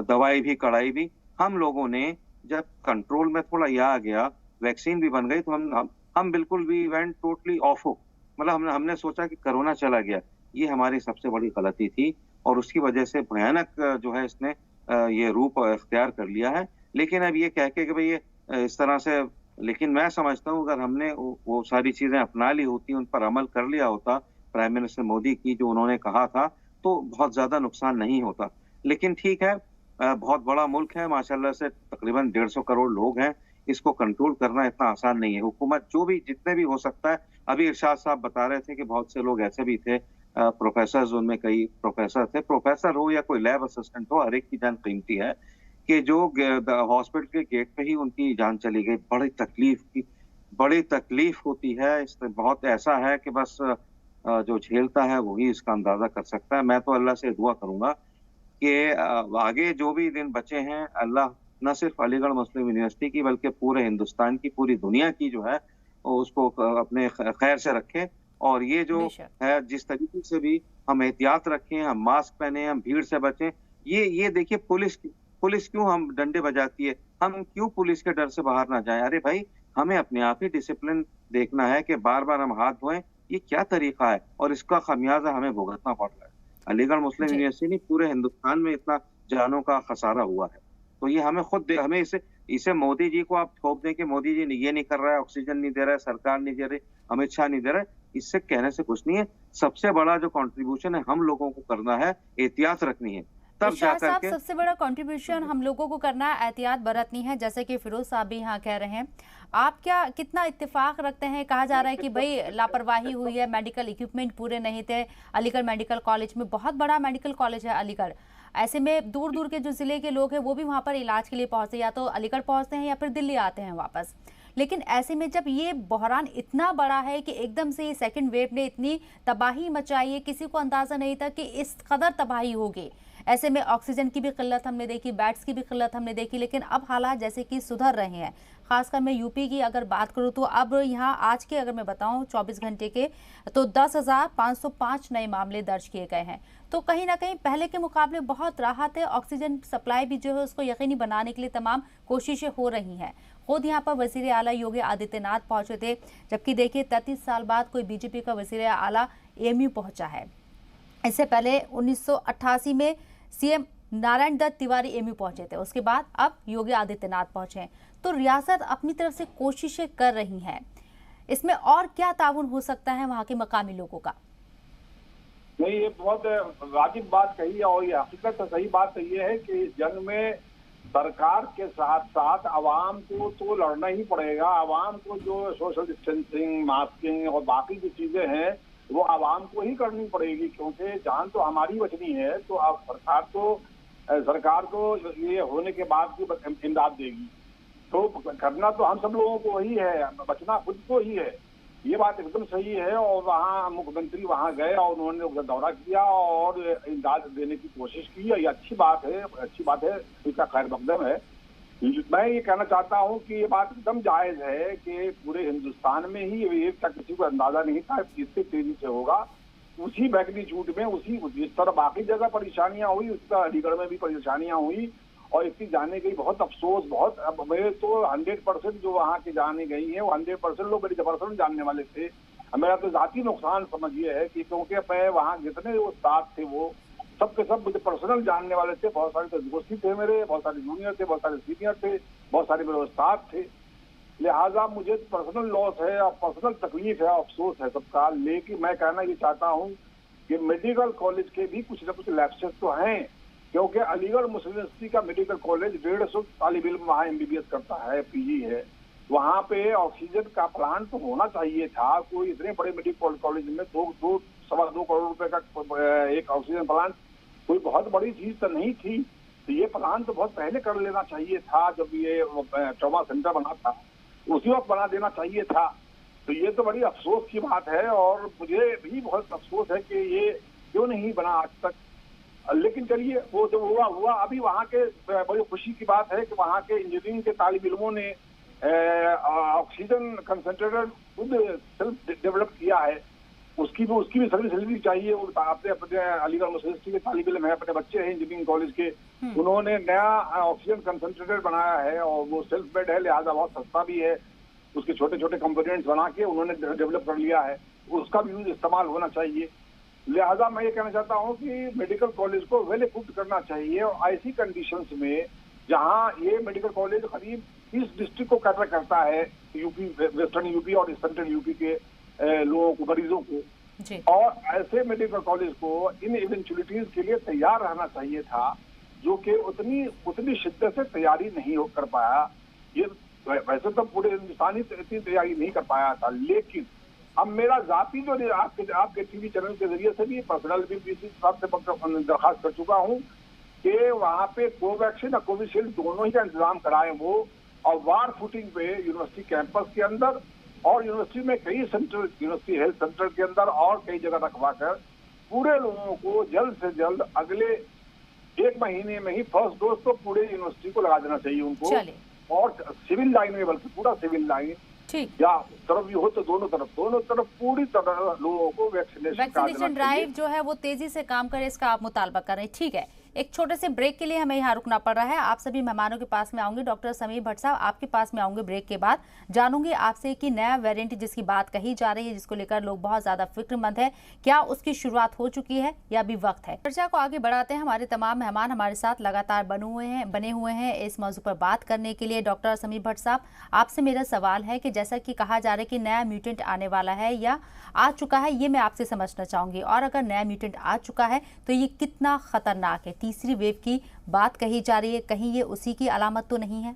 [SPEAKER 11] दवाई भी कड़ाई भी। हम लोगों ने जब कंट्रोल में थोड़ा यह आ गया, वैक्सीन भी बन गई, तो हम बिल्कुल भी वेंट टोटली ऑफ हो, मतलब हमने सोचा कि कोरोना चला गया। ये हमारी सबसे बड़ी गलती थी और उसकी वजह से भयानक जो है इसने ये रूप अख्तियार कर लिया है। लेकिन अब ये कह के कि भाई ये इस तरह से, लेकिन मैं समझता हूँ अगर हमने वो सारी चीजें अपना ली होती, उन पर अमल कर लिया होता प्राइम मिनिस्टर मोदी की जो उन्होंने कहा था, तो बहुत ज्यादा नुकसान नहीं होता। लेकिन ठीक है, बहुत बड़ा मुल्क है माशाल्लाह से, तकरीबन 150 करोड़ लोग हैं, इसको कंट्रोल करना इतना आसान नहीं है। हुकूमत जो भी जितने भी हो सकता है, अभी इरशाद साहब बता रहे थे कि बहुत से लोग ऐसे भी थे, प्रोफेसर, उनमें कई प्रोफेसर थे, प्रोफेसर हो या कोई लैब असिस्टेंट हो, हर एक की जान कीमती है, कि जो हॉस्पिटल के गेट पे ही उनकी जान चली गई। बड़ी तकलीफ होती है। इसमें बहुत ऐसा है कि बस जो झेलता है वही इसका अंदाजा कर सकता है। मैं तो अल्लाह से दुआ करूंगा कि आगे जो भी दिन बचे हैं, अल्लाह न सिर्फ अलीगढ़ मुस्लिम यूनिवर्सिटी की बल्कि पूरे हिंदुस्तान की, पूरी दुनिया की जो है उसको अपने खैर से रखे। और ये जो है, जिस तरीके से भी हम एहतियात रखें, हम मास्क पहने, हम भीड़ से बचें। ये देखिए, पुलिस क्यों हम डंडे बजाती है, हम क्यों पुलिस के डर से बाहर ना जाएं? अरे भाई, हमें अपने आप ही डिसिप्लिन देखना है कि बार बार हम हाथ धोएं। ये क्या तरीका है? और इसका खमियाजा हमें भुगतना पड़ रहा है। अलीगढ़ मुस्लिम यूनिवर्सिटी नहीं, पूरे हिंदुस्तान में इतना जानों का खसारा हुआ है। तो ये हमें इसे मोदी जी को आप थोप दें कि मोदी जी ये नहीं कर रहा है, ऑक्सीजन नहीं दे रहा है, सरकार नहीं दे रही, अमित शाह नहीं दे रहा है, इससे कहने से कुछ नहीं है। सबसे बड़ा जो कंट्रीब्यूशन है हम लोगों को करना है, एहतियात रखनी है, तब जाकर के
[SPEAKER 1] सबसे बड़ा कंट्रीब्यूशन हम लोगों को करना है, एहतियात बरतनी है, जैसे कि फिरोज साहब भी यहाँ कह रहे हैं। आप कितना इत्तेफाक रखते हैं? कहा जा रहा है कि भाई लापरवाही हुई है, मेडिकल इक्विपमेंट पूरे नहीं थे। अलीगढ़ मेडिकल कॉलेज में, बहुत बड़ा मेडिकल कॉलेज है अलीगढ़, ऐसे में दूर दूर के जो जिले के लोग हैं वो भी वहाँ पर इलाज के लिए पहुँचते, या तो अलीगढ़ पहुँचते हैं या फिर दिल्ली आते हैं वापस। लेकिन ऐसे में जब ये बहरान इतना बड़ा है कि एकदम से ये सेकंड वेव ने इतनी तबाही मचाई है, किसी को अंदाजा नहीं था कि इस कदर तबाही होगी। ऐसे में ऑक्सीजन की भी किल्लत हमने देखी, बेड्स की भी किल्लत हमने देखी, लेकिन अब हालात जैसे कि सुधर रहे हैं। खासकर मैं यूपी की अगर बात करूं तो अब यहाँ आज के अगर मैं बताऊं 24 घंटे के तो 10,505 नए मामले दर्ज किए गए हैं। तो कहीं ना कहीं पहले के मुकाबले बहुत राहत है। ऑक्सीजन सप्लाई भी जो है उसको यकीनी बनाने के लिए तमाम कोशिशें हो रही हैं। खुद यहाँ पर वजीर आला योगी आदित्यनाथ पहुंचे थे, जबकि देखिए 33 साल बाद कोई बीजेपी का वजीर आला एएमयू पहुंचा है। इससे पहले 1988 में सीएम नारायण दत्त तिवारी एएमयू पहुंचे थे, उसके बाद अब योगी आदित्यनाथ पहुंचे। तो रियासत अपनी तरफ से कोशिशें कर रही है, इसमें और क्या ताउन हो सकता है वहां के मकामी लोगों का?
[SPEAKER 12] नहीं, ये बहुत वाजिब बात कही है और ये हकीकत से सही बात ये है कि इस जंग में सरकार के साथ साथ आवाम को तो लड़ना ही पड़ेगा। आवाम को जो सोशल डिस्टेंसिंग, मास्किंग और बाकी जो चीजें हैं वो आवाम को ही करनी पड़ेगी, क्योंकि जान तो हमारी बचनी है। तो अब सरकार तो ये होने के बाद भी इमदाद देगी, तो करना तो हम सब लोगों को वही है, बचना खुद को ही है। ये बात एकदम सही है। और वहाँ मुख्यमंत्री वहाँ गए और उन्होंने दौरा किया और इमदाद देने की कोशिश की। ये अच्छी बात है, अच्छी बात है, इसका खैर मकदम है। मैं ये कहना चाहता हूँ कि ये बात एकदम जायज़ है कि पूरे हिंदुस्तान में ही एक तक किसी को अंदाजा नहीं था कि इससे तेजी से होगा। उसी मैग्नीट्यूड में जिस तरह बाकी जगह परेशानियां हुई, उस तरह अलीगढ़ में भी परेशानियां हुई और इसकी जाने गई। बहुत अफसोस, बहुत अब मेरे तो 100% जो वहाँ की जाने गई है वो 100% लोग बड़ी जबरदस्त जानने वाले थे। मेरा तो जाती नुकसान समझिए है कि क्योंकि मैं वहाँ जितने वो स्टाफ थे वो सब के सब मुझे पर्सनल जानने वाले थे। बहुत सारे तो दोस्ती थे मेरे, बहुत सारे जूनियर थे, बहुत सारे सीनियर थे, बहुत सारे मेरे स्टाफ थे। लिहाजा मुझे पर्सनल लॉस है और पर्सनल तकलीफ है, अफसोस है सबका। लेकिन मैं कहना ये चाहता हूँ कि मेडिकल कॉलेज के भी कुछ न कुछ लैप्सेस तो हैं, क्योंकि अलीगढ़ मुस्लिम यूनिवर्सिटी का मेडिकल कॉलेज 150 तालिब इल्म वहाँ MBBS करता है, PG है। वहाँ पे ऑक्सीजन का प्लांट तो होना चाहिए था। कोई इतने बड़े मेडिकल कॉलेज में 2.25 करोड़ रुपए का एक ऑक्सीजन प्लांट कोई बहुत बड़ी चीज तो नहीं थी। तो ये प्लांट तो बहुत पहले कर लेना चाहिए था, जब ये ट्रॉमा सेंटर बना था उसी वक्त बना देना चाहिए था। तो ये तो बड़ी अफसोस की बात है और मुझे भी बहुत अफसोस है कि ये क्यों नहीं बना आज तक। लेकिन चलिए, वो जब हुआ। अभी वहाँ के बड़ी खुशी की बात है कि वहाँ के इंजीनियरिंग के तालिब इल्मों ने ऑक्सीजन कंसंट्रेटर खुद सेल्फ डेवलप किया है। उसकी भी सर्विस चाहिए। अपने अलीगढ़ मुस्लिम यूनिवर्सिटी के तालिब इल्म है, अपने बच्चे हैं इंजीनियरिंग कॉलेज के, उन्होंने नया ऑक्सीजन कंसंट्रेटर बनाया है और वो सेल्फ बेड है, लिहाजा बहुत सस्ता भी है। उसके छोटे छोटे कंपोनेंट्स बना के उन्होंने डेवलप कर लिया है, उसका भी यूज इस्तेमाल होना चाहिए। लिहाजा मैं ये कहना चाहता हूँ कि मेडिकल कॉलेज को वेल इक्विप्ड करना चाहिए और ऐसी कंडीशंस में जहाँ ये मेडिकल कॉलेज करीब 30 डिस्ट्रिक्ट को कैटर करता है, यूपी, वेस्टर्न यूपी और सेंट्रल यूपी के लोगों को, मरीजों को, और ऐसे मेडिकल कॉलेज को इन इवेंचुअलिटीज के लिए तैयार रहना चाहिए था, जो कि उतनी शिद्दत से तैयारी नहीं कर पाया। ये वैसे तो पूरे हिंदुस्तान ही इतनी तैयारी नहीं कर पाया था। लेकिन अब मेरा जाती जो आपके टीवी चैनल के जरिए से भी पर्सनल भी पीसी साहब से दरखास्त कर चुका हूँ कि वहाँ पे कोवैक्सीन और कोविशील्ड दोनों ही का इंतजाम कराएं वो, और वार फुटिंग पे यूनिवर्सिटी कैंपस के अंदर और यूनिवर्सिटी में कई सेंटर, यूनिवर्सिटी हेल्थ सेंटर के अंदर और कई जगह रखवा कर पूरे लोगों को जल्द से जल्द अगले 1 महीने में ही फर्स्ट डोज तो पूरे यूनिवर्सिटी को लगा देना चाहिए उनको। और सिविल लाइन में, बल्कि पूरा सिविल लाइन या तरफ भी हो तो दोनों तरफ पूरी तरह लोगों को वैक्सीनेशन
[SPEAKER 1] ड्राइव जो है वो तेजी से काम करे, इसका आप मुतालबा कर रहे हैं। ठीक है, एक छोटे से ब्रेक के लिए हमें यहाँ रुकना पड़ रहा है। आप सभी मेहमानों के पास में आऊंगे। डॉक्टर समीर भट्ट साहब, आपके पास में आऊंगे ब्रेक के बाद। जानूंगी आपसे कि नया वेरिएंट जिसकी बात कही जा रही है, जिसको लेकर लोग बहुत ज्यादा फिक्रमंद है, क्या उसकी शुरुआत हो चुकी है या अभी वक्त है? चर्चा को आगे बढ़ाते हैं। हमारे तमाम मेहमान हमारे साथ लगातार बने हुए हैं इस मौजू पर बात करने के लिए। डॉक्टर समीर भट्ट साहब, आपसे मेरा सवाल है कि जैसा कि कहा जा रहा है कि नया म्यूटेंट आने वाला है या आ चुका है, ये मैं आपसे समझना चाहूंगी। और अगर नया म्यूटेंट आ चुका है तो ये कितना खतरनाक है? तीसरी वेव की बात कही जा रही है, कहीं ये उसी की अलामत तो नहीं है?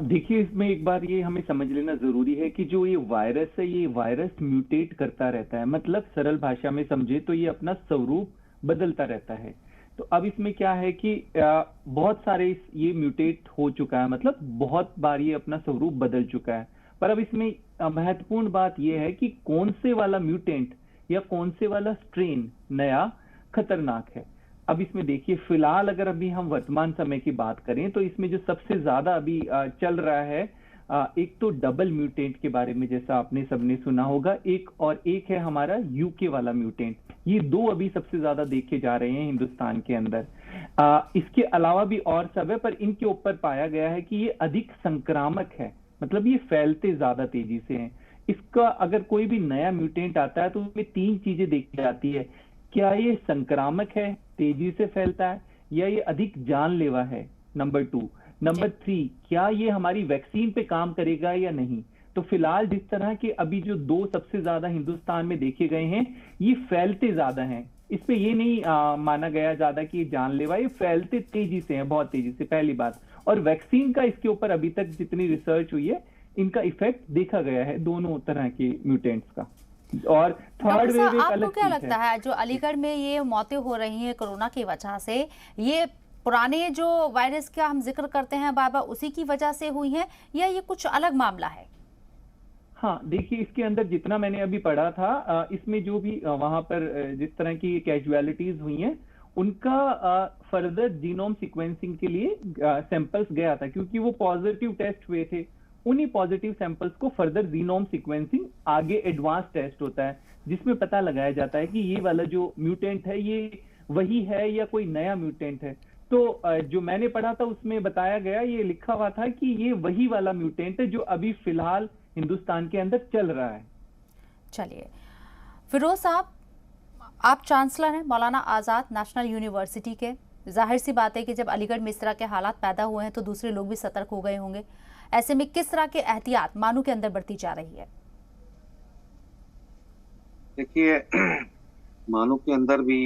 [SPEAKER 13] देखिए, इसमें एक बार ये हमें समझ लेना जरूरी है कि जो ये वायरस है, ये वायरस म्यूटेट करता रहता है। मतलब सरल भाषा में समझे तो ये अपना स्वरूप बदलता रहता है। तो अब इसमें क्या है कि बहुत सारे ये म्यूटेट हो चुका है, मतलब बहुत बार ये अपना स्वरूप बदल चुका है। पर अब इसमें महत्वपूर्ण बात यह है कि कौन से वाला म्यूटेंट या कौन से वाला स्ट्रेन नया खतरनाक है। अब इसमें देखिए फिलहाल अगर अभी हम वर्तमान समय की बात करें तो इसमें जो सबसे ज्यादा अभी चल रहा है, एक तो डबल म्यूटेंट के बारे में जैसा आपने सबने सुना होगा, एक है हमारा यूके वाला म्यूटेंट। ये दो अभी सबसे ज्यादा देखे जा रहे हैं हिंदुस्तान के अंदर। इसके अलावा भी और सब है, पर इनके ऊपर पाया गया है कि ये अधिक संक्रामक है, मतलब ये फैलते ज्यादा तेजी से हैं। इसका अगर कोई भी नया म्यूटेंट आता है तो उसमें 3 चीजें देखी जाती है। क्या ये संक्रामक है, तेजी से फैलता है, या ये अधिक जानलेवा है, नंबर 2। नंबर 3, क्या ये हमारी वैक्सीन पे काम करेगा या नहीं। तो फिलहाल जिस तरह के अभी जो 2 सबसे ज्यादा हिंदुस्तान में देखे गए हैं, ये फैलते ज्यादा हैं। इस पे ये नहीं माना गया ज्यादा कि ये जानलेवा, ये फैलते तेजी से हैं, बहुत तेजी से, पहली बात। और वैक्सीन का इसके ऊपर अभी तक जितनी रिसर्च हुई है, इनका इफेक्ट देखा गया है दोनों तरह के म्यूटेंट्स का। और थर्ड वेव एक अलग
[SPEAKER 1] आपको क्या लगता है जो अलीगढ़ में ये मौतें हो रही हैं कोरोना की वजह से, ये पुराने जो वायरस का हम जिक्र करते हैं बार बार, उसी की वजह से हुई है या ये कुछ अलग मामला है?
[SPEAKER 13] हाँ देखिए, इसके अंदर जितना मैंने अभी पढ़ा था, इसमें जो भी वहां पर जिस तरह की कैजुअलिटीज हुई हैं, उनका फर्दर जीनोम सीक्वेंसिंग के लिए सैंपल्स गया था, क्योंकि वो पॉजिटिव टेस्ट हुए थे। उन्हीं पॉजिटिव सैंपल्स को फर्दर जीनोम सीक्वेंसिंग, आगे एडवांस टेस्ट होता है जिसमें पता लगाया जाता है कि ये वाला जो म्यूटेंट है ये वही है या कोई नया म्यूटेंट है। तो जो मैंने पढ़ा था उसमें बताया गया, ये लिखा हुआ था कि ये वही वाला म्यूटेंट है जो अभी फिलहाल हिंदुस्तान के अंदर चल रहा है।
[SPEAKER 1] चलिए फिरोज साहब, आप चांसलर हैं मौलाना आज़ाद नेशनल यूनिवर्सिटी के। जाहिर सी बात है कि जब अलीगढ़ में इस तरह के हालात पैदा हुए हैं तो दूसरे लोग भी सतर्क हो गए होंगे। ऐसे में किस तरह के एहतियात मानू के अंदर बढ़ती जा रही है?
[SPEAKER 11] देखिए, मानू के अंदर भी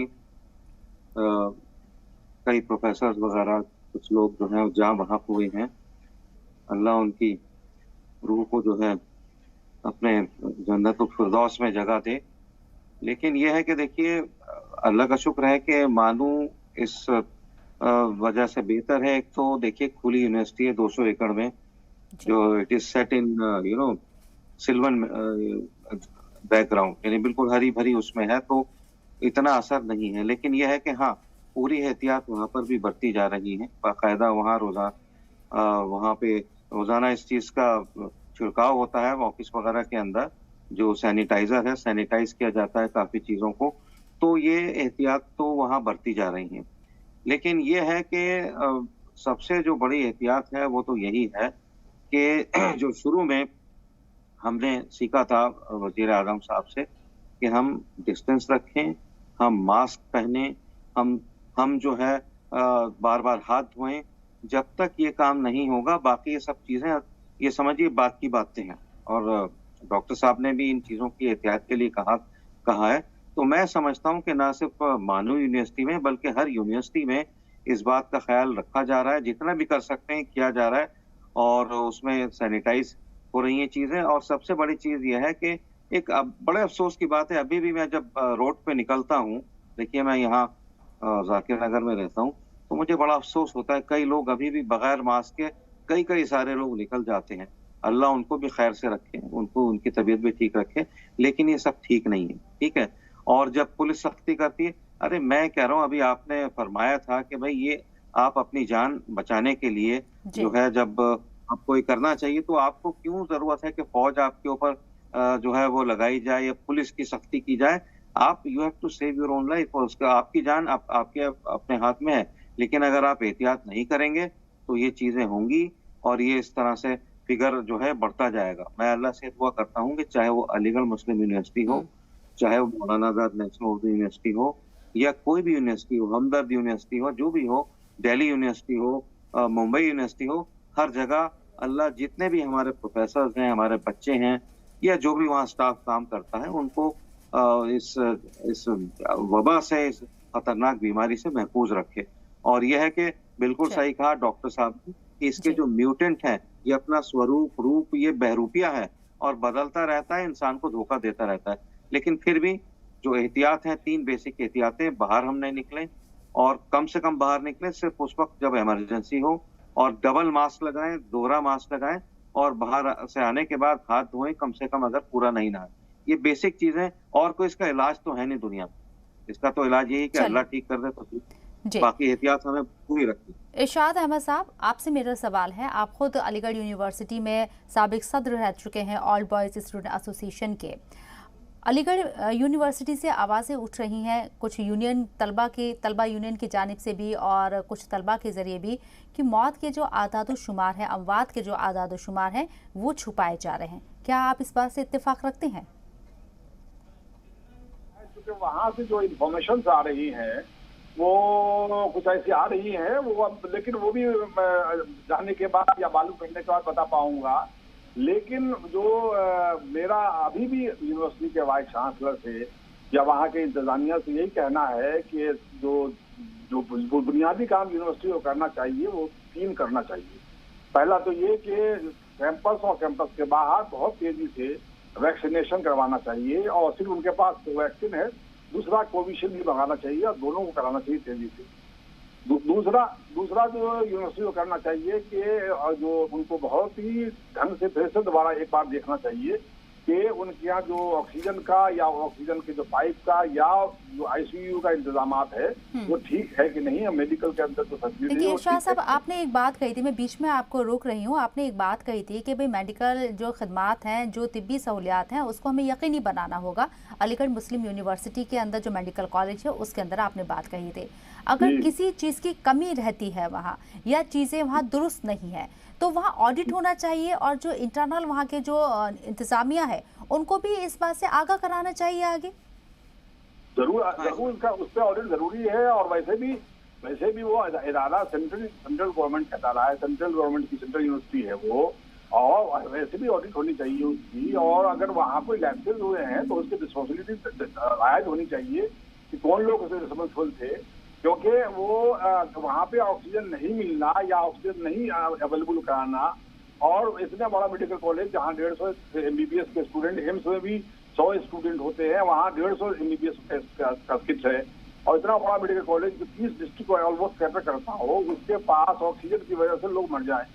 [SPEAKER 11] कई प्रोफेसर वगैरह कुछ लोग जो हैं जहाँ वहाँ हुए हैं। अल्लाह उनकी रूह को जो है अपने जन्नतुल फिरदौस में जगह दे। लेकिन यह है कि देखिए, अल्लाह का शुक्र है कि मानू इस वजह से बेहतर है। एक तो देखिए खुली यूनिवर्सिटी है 200 एकड़ में, जो it is set in sylvan background, यानी बिल्कुल हरी भरी उसमें है, तो इतना असर नहीं है। लेकिन यह है कि हाँ, पूरी एहतियात वहाँ पर भी बढ़ती जा रही है। बाकायदा वहाँ पे रोजाना इस चीज़ का छिड़काव होता है ऑफिस वगैरह के अंदर, जो सैनिटाइजर है, सैनिटाइज किया जाता है काफ़ी चीज़ों को। तो ये एहतियात तो वहाँ बढ़ती जा रही हैं। लेकिन ये है कि सबसे जो बड़ी एहतियात है वो तो यही है कि जो शुरू में हमने सीखा था वज़ीर आज़म साहब से कि हम डिस्टेंस रखें, हम मास्क पहने, हम जो है बार बार हाथ धोएं। जब तक ये काम नहीं होगा, बाकी ये सब चीज़ें ये समझिए बात की बातें हैं। और डॉक्टर साहब ने भी इन चीज़ों की एहतियात के लिए कहा है। तो मैं समझता हूँ कि ना सिर्फ मानू यूनिवर्सिटी में बल्कि हर यूनिवर्सिटी में इस बात का ख्याल रखा जा रहा है, जितना भी कर सकते हैं किया जा रहा है, और उसमें सैनिटाइज हो रही हैं चीज़ें। और सबसे बड़ी चीज़ यह है कि एक बड़े अफसोस की बात है, अभी भी मैं जब रोड पे निकलता हूँ, देखिए मैं यहाँ जाकिर नगर में रहता हूँ, तो मुझे बड़ा अफसोस होता है, कई लोग अभी भी बगैर मास्क के कई सारे लोग निकल जाते हैं। अल्लाह उनको भी खैर से रखे, उनको उनकी तबीयत भी ठीक रखे। लेकिन ये सब ठीक नहीं है, ठीक है। और जब पुलिस सख्ती करती है, अरे मैं कह रहा हूँ, अभी आपने फरमाया था कि भाई ये आप अपनी जान बचाने के लिए जो है जब आपको ये करना चाहिए, तो आपको क्यों जरूरत है कि फौज आपके ऊपर जो है वो लगाई जाए या पुलिस की सख्ती की जाए? आप you have to save your own life, और उसका आपकी जान आपके अपने हाथ में है। लेकिन अगर आप एहतियात नहीं करेंगे तो ये चीजें होंगी और ये इस तरह से फिगर जो है बढ़ता जाएगा। मैं अल्लाह से दुआ करता हूँ कि चाहे वो अलीगढ़ मुस्लिम यूनिवर्सिटी हो, चाहे वो मौलाना आज़ाद नेशनल उर्दू यूनिवर्सिटी हो, या कोई भी यूनिवर्सिटी हो, हमदर्द यूनिवर्सिटी हो, जो भी हो, दिल्ली यूनिवर्सिटी हो, मुंबई यूनिवर्सिटी हो, हर जगह अल्लाह जितने भी हमारे प्रोफेसर हैं, हमारे बच्चे हैं, या जो भी वहाँ स्टाफ काम करता है, उनको इस वबा से, इस खतरनाक बीमारी से महफूज रखे। और यह है कि बिल्कुल सही कहा डॉक्टर साहब ने कि इसके जो म्यूटेंट हैं, ये अपना स्वरूप रूप ये बहरूपिया है और बदलता रहता है, इंसान को धोखा देता रहता है। लेकिन फिर भी जो एहतियात हैं, 3 बेसिक एहतियातें, बाहर हम नहीं निकलें और कम से कम बाहर निकलें सिर्फ उस वक्त जब इमरजेंसी हो, और डबल मास्क लगाएं, दोहरा मास्क लगाएं, और बाहर से आने के बाद हाथ धोएं कम से कम अगर पूरा नहीं नहाए। ये बेसिक चीजें, और कोई इसका इलाज तो है नहीं दुनिया में। इसका तो इलाज यही कि अल्लाह ठीक कर दे तो ठीक। बाकी एहतियात हमें पूरी रखनी।
[SPEAKER 1] इरशाद अहमद साहब, आपसे मेरा सवाल है, आप खुद अलीगढ़ यूनिवर्सिटी में साबिक सदर रह चुके हैं ऑल बॉयज़ स्टूडेंट एसोसिएशन के। अलीगढ़ यूनिवर्सिटी से आवाज़ें उठ रही हैं कुछ यूनियन तलबा यूनियन की जानिब से भी और कुछ तलबा के ज़रिए भी कि मौत के जो आदाद शुमार हैं, अमवात के जो आदाद शुमार हैं वो छुपाए जा रहे हैं। क्या आप इस बात से इत्तेफाक रखते हैं?
[SPEAKER 12] क्योंकि वहाँ से जो इंफॉर्मेशन आ रही हैं वो कुछ ऐसी आ रही हैं, वो अब लेकिन वो भी जाने के बाद या मालूम करने के बाद बता पाऊंगा। लेकिन जो मेरा अभी भी यूनिवर्सिटी के वाइस चांसलर से या वहाँ के इंतजामिया से यही कहना है कि जो बुनियादी काम यूनिवर्सिटी को करना चाहिए वो 3 करना चाहिए। पहला तो ये कि कैंपस और कैंपस के बाहर बहुत तेजी से वैक्सीनेशन करवाना चाहिए और सिर्फ उनके पास कोवैक्सीन है, दूसरा कोविशील्ड भी मंगाना चाहिए और दोनों को कराना चाहिए तेजी से। दूसरा जो यूनिवर्सिटी को करना चाहिए कि जो उनको बहुत ही ढंग से फिर से दोबारा एक बार देखना चाहिए कि उनके यहाँ जो ऑक्सीजन का या ऑक्सीजन के जो पाइप का या जो आईसीयू का इंतजामात है वो ठीक है कि नहीं, मेडिकल के अंदर जो फैसिलिटी है।
[SPEAKER 1] देखिए इरशाद साहब, आपने एक बात कही थी, मैं बीच में आपको रोक रही हूँ, आपने एक बात कही थी कि भाई मेडिकल जो खदमात हैं, जो तिब्बी सहूलियात हैं उसको हमें यकीनी बनाना होगा। अलीगढ़ मुस्लिम यूनिवर्सिटी के अंदर जो मेडिकल कॉलेज है उसके अंदर आपने बात कही थी, अगर किसी चीज़ की कमी रहती है वहाँ या चीज़ें वहाँ दुरुस्त नहीं है तो वहाँ ऑडिट होना चाहिए और जो इंटरनल वहाँ के जो इंतजामिया है उनको भी इस बात से आगाह कराना चाहिए आगे।
[SPEAKER 12] जरूर इसका उस पर ऑडिट जरूरी है। और वैसे भी वो इदारा सेंट्रल गवर्नमेंट का इदारा है, सेंट्रल गवर्नमेंट की सेंट्रल यूनिवर्सिटी है वो, और वैसे भी ऑडिट होनी चाहिए उसकी। और अगर वहाँ कोई लैप्सेस हुए हैं तो उसकी रिस्पॉन्सिबिलिटी आयद होनी चाहिए कि कौन लोग उससे रिस्पॉन्सिबल थे, क्योंकि वो वहाँ पे ऑक्सीजन नहीं मिलना या ऑक्सीजन नहीं अवेलेबल कराना। और इतना बड़ा मेडिकल कॉलेज जहाँ 150 MBBS के स्टूडेंट, एम्स में भी 100 स्टूडेंट होते हैं, वहाँ 150 MBBS का किट है। और इतना बड़ा मेडिकल कॉलेज जो 30 डिस्ट्रिक्ट को ऑलमोस्ट कैटर करता हो, उसके पास ऑक्सीजन की वजह से लोग मर जाए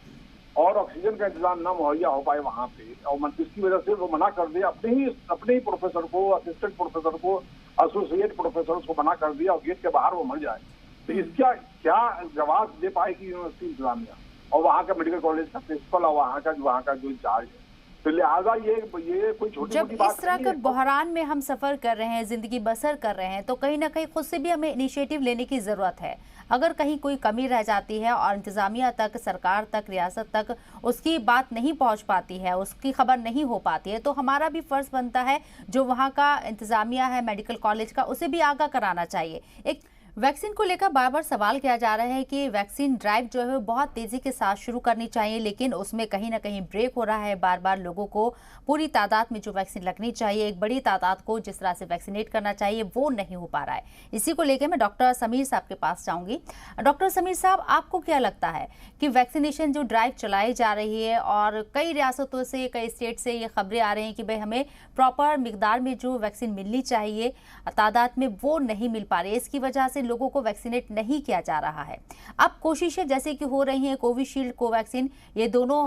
[SPEAKER 12] और ऑक्सीजन का इंतजाम न मुहैया हो पाए वहाँ पे, और इसकी वजह से वो मना कर दे, अपने ही प्रोफेसर को, असिस्टेंट प्रोफेसर को, एसोसिएट प्रोफेसर को मना कर दिया और गेट के बाहर वो मर जाए, तो इसका क्या जवाब दे पाएगी यूनिवर्सिटी इंतजामिया और वहाँ का मेडिकल कॉलेज का प्रिंसिपल और वहाँ का जो इंचार्ज है। तो लिहाजा ये कोई छोटी
[SPEAKER 1] जब इस तरह का बहरान में हम सफर कर रहे हैं, जिंदगी बसर कर रहे हैं, तो कहीं ना कहीं खुद से भी हमें इनिशिएटिव लेने की जरूरत है। अगर कहीं कोई कमी रह जाती है और इंतजामिया तक, सरकार तक, रियासत तक उसकी बात नहीं पहुंच पाती है, उसकी खबर नहीं हो पाती है, तो हमारा भी फर्ज बनता है जो वहाँ का इंतजामिया है मेडिकल कॉलेज का, उसे भी आगाह कराना चाहिए। एक वैक्सीन को लेकर बार बार सवाल किया जा रहा है कि वैक्सीन ड्राइव जो है बहुत तेजी के साथ शुरू करनी चाहिए, लेकिन उसमें कहीं ना कहीं ब्रेक हो रहा है। बार बार लोगों को पूरी तादाद में जो वैक्सीन लगनी चाहिए, एक बड़ी तादाद को जिस तरह से वैक्सीनेट करना चाहिए, वो नहीं हो पा रहा है। इसी को लेकर मैं डॉक्टर समीर साहब के पास जाऊंगी। डॉक्टर समीर साहब, आपको क्या लगता है कि वैक्सीनेशन जो ड्राइव चलाई जा रही है और कई रियासतों से, कई स्टेट से ये खबरें आ रही हैं कि भाई हमें प्रॉपर मिकदार में जो वैक्सीन मिलनी चाहिए तादाद में, वो नहीं मिल पा रही है, इसकी वजह से लोगों को वैक्सीनेट नहीं किया जा रहा है। अब कोशिशें जैसे कि हो रही हैं, कोविशील्ड, कोवैक्सीन, ये दोनों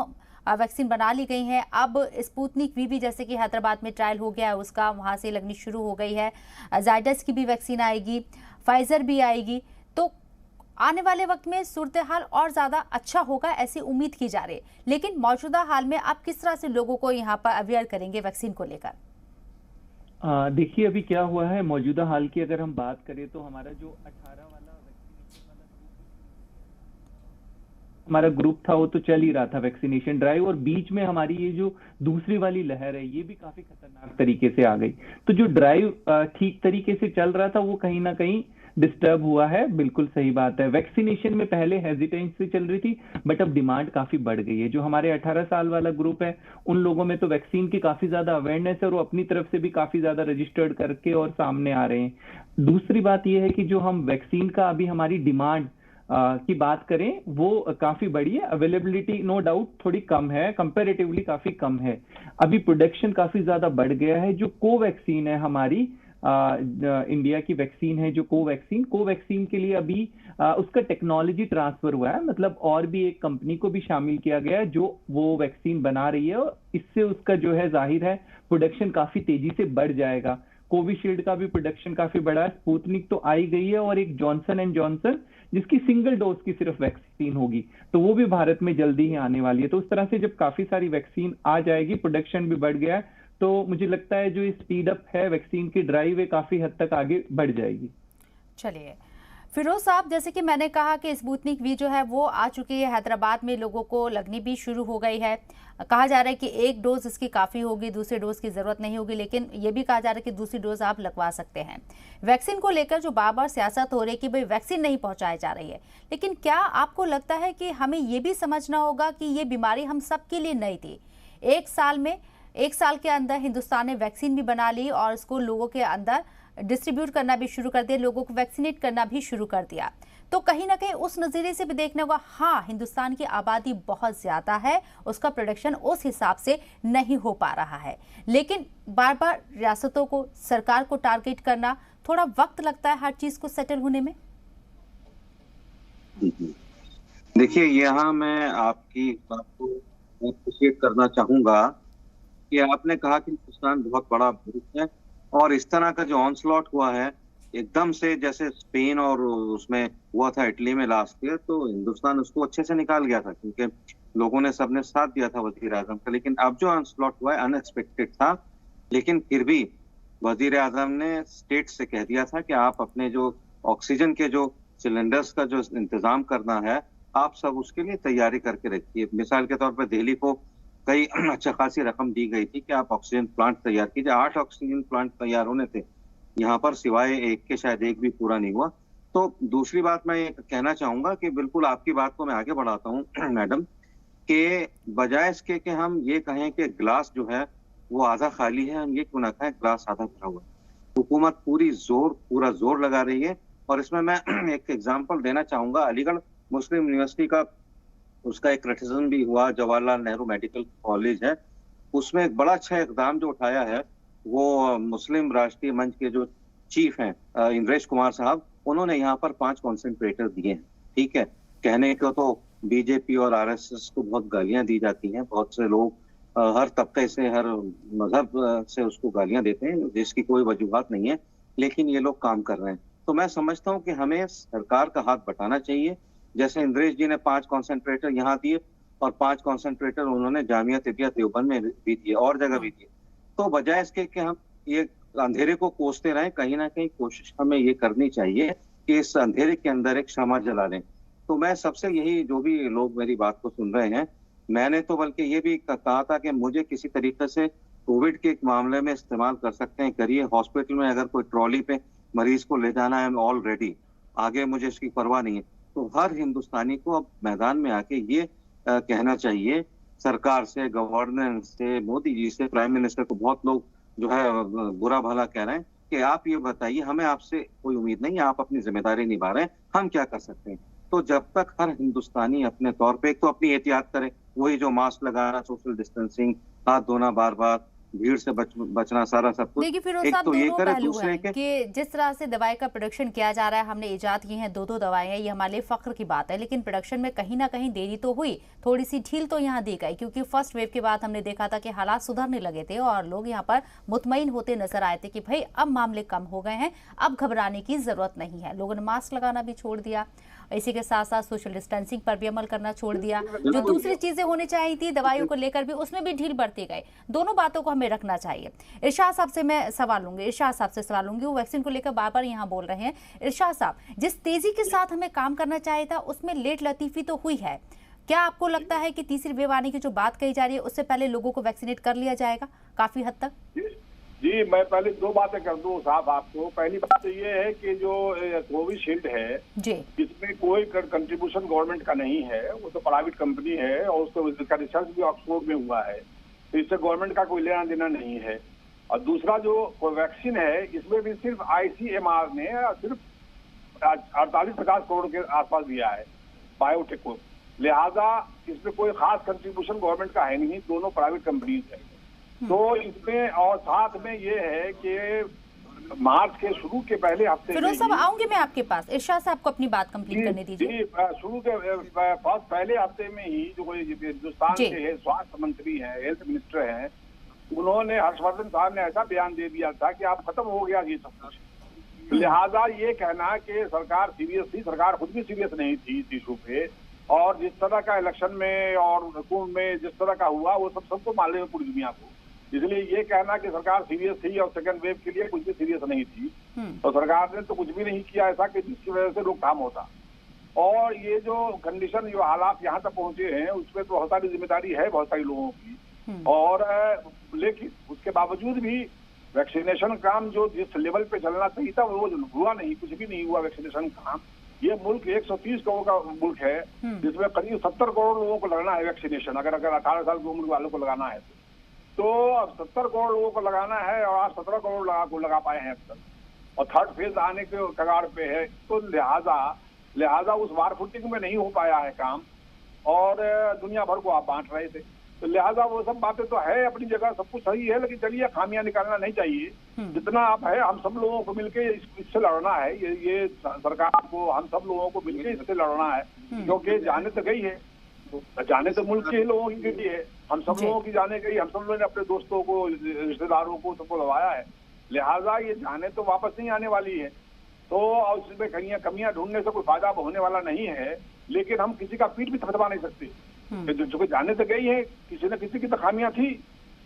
[SPEAKER 1] वैक्सीन बना ली गई हैं। अब स्पुतनिक वी भी जैसे कि हैदराबाद में ट्रायल हो गया है, उसका वहाँ से लगनी शुरू हो गई है। जायडस की भी वैक्सीन आएगी, फाइजर भी आएगी। तो आने वाले वक्त में सूरत हाल और ज़्यादा अच्छा होगा ऐसी उम्मीद की जा रही है। लेकिन मौजूदा हाल में आप किस तरह से लोगों को यहाँ पर अवेयर करेंगे वैक्सीन को लेकर?
[SPEAKER 13] देखिए अभी क्या हुआ है, मौजूदा हाल की अगर हम बात करें तो हमारा जो 18 वाला वैक्सीनेशन वाला हमारा ग्रुप था वो तो चल ही रहा था वैक्सीनेशन ड्राइव, और बीच में हमारी ये जो दूसरी वाली लहर है ये भी काफी खतरनाक तरीके से आ गई। तो जो ड्राइव ठीक तरीके से चल रहा था वो कहीं ना कहीं डिस्टर्ब हुआ है। बिल्कुल सही बात है, वैक्सीनेशन में पहले हेजिटेंस से चल रही थी, बट अब डिमांड काफी बढ़ गई है। जो हमारे 18 साल वाला ग्रुप है उन लोगों में तो वैक्सीन की काफी ज्यादा अवेयरनेस है और वो अपनी तरफ से भी काफी ज्यादा रजिस्टर्ड करके और सामने आ रहे हैं। दूसरी बात यह है कि जो हम वैक्सीन का अभी हमारी डिमांड की बात करें वो काफी बड़ी है, अवेलेबिलिटी नो डाउट थोड़ी कम है, कंपैरेटिवली काफी कम है। अभी प्रोडक्शन काफी ज्यादा बढ़ गया है। जो कोवैक्सीन है हमारी इंडिया की वैक्सीन है, जो कोवैक्सीन के लिए अभी उसका टेक्नोलॉजी ट्रांसफर हुआ है, मतलब और भी एक कंपनी को भी शामिल किया गया है जो वो वैक्सीन बना रही है, और इससे उसका जो है जाहिर है प्रोडक्शन काफी तेजी से बढ़ जाएगा। कोविशील्ड का भी प्रोडक्शन काफी बड़ा है, स्पुतनिक तो आई गई है, और एक जॉनसन एंड जॉनसन जिसकी सिंगल डोज की सिर्फ वैक्सीन होगी, तो वो भी भारत में जल्दी ही आने वाली है। तो उस तरह से जब काफी सारी वैक्सीन आ जाएगी, प्रोडक्शन भी बढ़ गया है, तो मुझे लगता है जो ये स्पीड अप है वैक्सीन की ड्राइव है काफी हद तक आगे बढ़ जाएगी।
[SPEAKER 1] चलिए फिरोज साहब, जैसे कि मैंने कहा कि स्पुतनिक वी जो है वो आ चुकी है, हैदराबाद में लोगों को लगनी भी शुरू हो गई है। कहा जा रहा है कि एक डोज इसकी काफ़ी होगी, दूसरे डोज की ज़रूरत नहीं होगी, लेकिन ये भी कहा जा रहा है कि दूसरी डोज आप लगवा सकते हैं। वैक्सीन को लेकर जो बार बार सियासत हो रही है कि भाई वैक्सीन नहीं पहुंचाई जा रही है, लेकिन क्या आपको लगता है कि हमें ये भी समझना होगा कि ये बीमारी हम सबके लिए नई थी? एक साल के अंदर हिंदुस्तान ने वैक्सीन भी बना ली और इसको लोगों के अंदर डिस्ट्रीब्यूट करना भी शुरू कर दिया, लोगों को वैक्सीनेट करना भी शुरू कर दिया। तो कहीं ना कहीं उस नज़रिए से भी देखना होगा, हाँ हिंदुस्तान की आबादी बहुत ज़्यादा है, उसका प्रोडक्शन उस हिसाब से नहीं हो पा रहा है, लेकिन बार बार रियासतों को, सरकार को टारगेट करना, थोड़ा वक्त लगता है हर चीज़ को सेटल होने में।
[SPEAKER 11] देखिए, यहाँ मैं आपकी बात को अप्रिशिएट करना चाहूंगा कि आपने कहा कि हिंदुस्तान बहुत बड़ा मुल्क है और इस तरह का जो ऑनस्लॉट हुआ है एकदम से, जैसे स्पेन और उसमें हुआ था इटली में लास्ट ईयर, तो हिंदुस्तान उसको अच्छे से निकाल गया था क्योंकि लोगों ने सबने साथ दिया था वजीर आजम का। लेकिन अब जो ऑनस्लॉट हुआ है अनएक्सपेक्टेड था, लेकिन फिर भी वजीर आजम ने स्टेट से कह दिया था कि आप अपने जो ऑक्सीजन के जो सिलेंडर्स का जो इंतजाम करना है, आप सब उसके लिए तैयारी करके रखिए। मिसाल के तौर पर दिल्ली को कई अच्छा खासी रकम दी गई थी कि आप ऑक्सीजन प्लांट तैयार कीजिए। 8 ऑक्सीजन प्लांट तैयार होने थे, यहाँ पर सिवाय एक के शायद एक भी पूरा नहीं हुआ। तो दूसरी बात मैं ये कहना चाहूंगा कि बिल्कुल आपकी बात को मैं आगे बढ़ाता हूँ मैडम, कि बजाय इसके कि हम ये कहें कि ग्लास जो है वो आधा खाली है, हम ये क्यों ना कहें ग्लास आधा भरा हुआ है। हुकूमत पूरा जोर लगा रही है और इसमें मैं एक एग्जाम्पल देना चाहूंगा। अलीगढ़ मुस्लिम यूनिवर्सिटी का उसका एक क्रिटिसिज्म भी हुआ, जवाहरलाल नेहरू मेडिकल कॉलेज है, उसमें एक बड़ा अच्छा इकदाम जो उठाया है वो मुस्लिम राष्ट्रीय मंच के जो चीफ हैं इंद्रेश कुमार साहब, उन्होंने यहाँ पर 5 कॉन्सेंट्रेटर दिए हैं। ठीक है, कहने को तो बीजेपी और आरएसएस को बहुत गालियां दी जाती हैं, बहुत से लोग हर तबके से, हर मजहब से उसको गालियां देते हैं, जिसकी कोई वजूहत नहीं है, लेकिन ये लोग काम कर रहे हैं। तो मैं समझता हूँ कि हमें सरकार का हाथ बटाना चाहिए। जैसे इंद्रेश जी ने 5 कॉन्सेंट्रेटर यहाँ दिए और 5 कॉन्सेंट्रेटर उन्होंने जामिया तिबिया देवबंद में भी दिए और जगह भी दिए। तो बजाय इसके कि हम ये अंधेरे को कोसते रहें, कहीं ना कहीं कोशिश हमें ये करनी चाहिए कि इस अंधेरे के अंदर एक शमा जला लें। तो मैं सबसे यही, जो भी लोग मेरी बात को सुन रहे हैं, मैंने तो बल्कि ये भी कहा था कि मुझे किसी तरीके से कोविड के मामले में इस्तेमाल कर सकते हैं, करिए। हॉस्पिटल में अगर कोई ट्रॉली पे मरीज को ले जाना है, ऑल रेडी, आगे मुझे इसकी परवाह नहीं है। तो हर हिंदुस्तानी को अब मैदान में आके ये कहना चाहिए सरकार से, गवर्नेंस से, मोदी जी से, प्राइम मिनिस्टर को। बहुत लोग जो है बुरा भला कह रहे हैं कि आप ये बताइए, हमें आपसे कोई उम्मीद नहीं है, आप अपनी जिम्मेदारी निभा रहे हैं, हम क्या कर सकते हैं। तो जब तक हर हिंदुस्तानी अपने तौर पे एक तो अपनी एहतियात करे, वही जो मास्क लगाना, सोशल डिस्टेंसिंग, हाथ धोना बार बार, भीड़ से बचना, सारा सब कुछ।
[SPEAKER 1] देखिए फिरोज साहब, दोनों पहलू हैं कि जिस तरह से दवाई का प्रोडक्शन किया जा रहा है, हमने इजाद की हैं 2-2 दवाएं, ये हमारे लिए फख्र की बात है, लेकिन प्रोडक्शन में कहीं ना कहीं देरी तो हुई, थोड़ी सी ढील तो यहाँ दी गई, क्योंकि फर्स्ट वेव के बाद हमने देखा था कि हालात सुधरने लगे थे और लोग यहाँ पर मुतमईन होते नजर आए थे कि भाई अब मामले कम हो गए हैं, अब घबराने की जरूरत नहीं है। लोगों ने मास्क लगाना भी छोड़ दिया, इसी के साथ साथ सोशल डिस्टेंसिंग पर भी अमल करना छोड़ दिया। जो दूसरी चीजें होनी चाहिए थी दवाइयों को लेकर भी, उसमें भी ढील बढ़ती गई। दोनों बातों को हमें रखना चाहिए। इरशाद साहब से मैं सवाल लूंगी, वो वैक्सीन को लेकर बार बार यहाँ बोल रहे हैं। इरशाद साहब, जिस तेजी के साथ हमें काम करना चाहिए था उसमें लेट लतीफी तो हुई है, क्या आपको लगता है कि तीसरी वेव आने की जो बात कही जा रही है उससे पहले लोगों को वैक्सीनेट कर लिया जाएगा काफी हद तक?
[SPEAKER 12] जी, मैं पहले 2 बातें कर दूं साहब आपको। पहली बात तो ये है कि जो कोविशील्ड है जी, इसमें कोई कंट्रीब्यूशन गवर्नमेंट का नहीं है, वो तो प्राइवेट कंपनी है और उसको इसका रिसर्च भी ऑक्सफोर्ड में हुआ है, तो इससे गवर्नमेंट का कोई लेना देना नहीं है। और दूसरा जो वैक्सीन है, इसमें भी सिर्फ ICMR ने सिर्फ 48-50 करोड़ के आसपास दिया है बायोटेक को, लिहाजा इसमें कोई खास कंट्रीब्यूशन गवर्नमेंट का है नहीं, दोनों प्राइवेट कंपनीज है। तो इसमें और साथ में ये है कि मार्च के शुरू के पहले हफ्ते,
[SPEAKER 1] फिरोज साहब आऊंगी मैं आपके पास, इरशाद साहब को अपनी बात कंप्लीट करने दीजिए।
[SPEAKER 12] शुरू के पहले हफ्ते में ही जो हिंदुस्तान के स्वास्थ्य मंत्री हैं, हेल्थ मिनिस्टर हैं, उन्होंने, हर्षवर्धन साहब ने ऐसा बयान दे दिया था कि आप खत्म हो गया ये सब कुछ, लिहाजा ये कहना कि सरकार सीरियस थी, सरकार खुद भी सीरियस नहीं थी इस इशू पे, और जिस तरह का इलेक्शन में और हुकूमत में जिस तरह का हुआ वो सबको मालूम है पूरी दुनिया को। इसलिए ये कहना कि सरकार सीरियस थी और सेकंड वेव के लिए कुछ भी सीरियस नहीं थी, तो सरकार ने तो कुछ भी नहीं किया ऐसा कि जिसकी वजह से रोकथाम होता। और ये जो कंडीशन, जो हालात यहाँ तक पहुंचे हैं, उसमें तो बहुत सारी जिम्मेदारी है बहुत सारे लोगों की। और लेकिन उसके बावजूद भी वैक्सीनेशन काम जो जिस लेवल पे चलना चाहिए था वो हुआ नहीं, कुछ भी नहीं हुआ वैक्सीनेशन काम। ये मुल्क 130 करोड़ का मुल्क है, जिसमें करीब 70 करोड़ लोगों को लगना है वैक्सीनेशन, अगर 18 साल की उम्र वालों को लगाना है तो अब 70 करोड़ लोगों को लगाना है और आज 17 करोड़ लगा पाए हैं अब तक, और थर्ड फेज आने के कगार पे है। तो लिहाजा उस वार फुटिंग में नहीं हो पाया है काम, और दुनिया भर को आप बांट रहे थे। तो लिहाजा वो सब बातें तो है अपनी जगह, सब कुछ सही है, लेकिन चलिए खामियां निकालना नहीं चाहिए। जितना आप है हम सब लोगों को मिलके इससे लड़ना है, ये सरकार को हम सब लोगों को मिलके इससे लड़ना है, क्योंकि जाने तो गई है, जाने तो मुल्क के लोगों की गई है, हम सब लोगों की जाने गई, हम सब लोगों ने अपने दोस्तों को, रिश्तेदारों को, सबको दबाया है। लिहाजा ये जाने तो वापस नहीं आने वाली है, तो उसमें कमियां ढूंढने से कोई फायदा होने वाला नहीं है। लेकिन हम किसी का पीठ भी थपथपा नहीं सकते, जो जाने तो गई है, किसी न किसी की तो खामियां थी,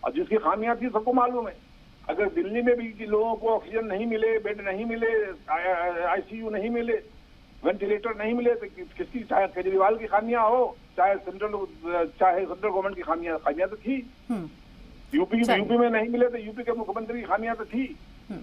[SPEAKER 12] और जिसकी खामियां थी सबको मालूम है। अगर दिल्ली में भी लोगों को ऑक्सीजन नहीं मिले, बेड नहीं मिले, ICU नहीं मिले, वेंटिलेटर नहीं मिले, तो किसकी, चाहे केजरीवाल की खामियां हो, चाहे सेंट्रल गवर्नमेंट की खामियां तो थी। यूपी में नहीं मिले तो यूपी के मुख्यमंत्री की खामियां तो थी,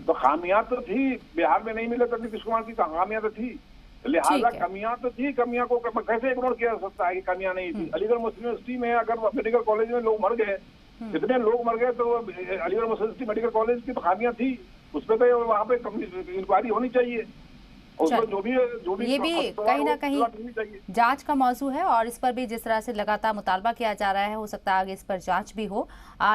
[SPEAKER 12] तो खामियां तो थी। बिहार में नहीं मिले तो नीतीश कुमार की खामियां तो थी। लिहाजा कमियां तो थी, कमियां को कैसे इग्नोर किया जा सकता है कि कमियां नहीं थी। अलीगढ़ मुस्लिम यूनिवर्सिटी में अगर मेडिकल कॉलेज में लोग मर गए, कितने लोग मर गए, तो अलीगढ़ मुस्लिम यूनिवर्सिटी मेडिकल कॉलेज की तो खामियां थी, उस पर तो वहाँ पे इंक्वायरी होनी चाहिए। जो भी
[SPEAKER 1] ये भी कहीं ना कहीं जांच का मौजू है, और इस पर भी जिस तरह से लगातार मुतालबा किया जा रहा है, हो सकता है आगे इस पर जांच भी हो।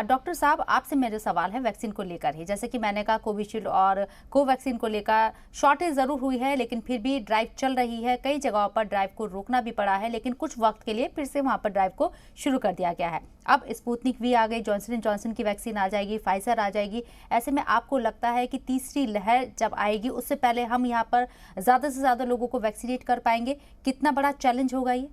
[SPEAKER 1] डॉक्टर साहब, आपसे मेरे सवाल है वैक्सीन को लेकर ही। जैसे कि मैंने कहा, कोविशील्ड और कोवैक्सीन को लेकर शॉर्टेज जरूर हुई है, लेकिन फिर भी ड्राइव चल रही है। कई जगहों पर ड्राइव को रोकना भी पड़ा है, लेकिन कुछ वक्त के लिए फिर से वहां पर ड्राइव को शुरू कर दिया गया है। अब स्पुतनिक वी आ गई, जॉनसन एंड जॉनसन की वैक्सीन आ जाएगी, फाइजर आ जाएगी। ऐसे में आपको लगता है कि तीसरी लहर जब आएगी उससे पहले हम यहाँ पर ज्यादा से ज्यादा लोगों को वैक्सीनेट कर पाएंगे? कितना बड़ा चैलेंज होगा ये?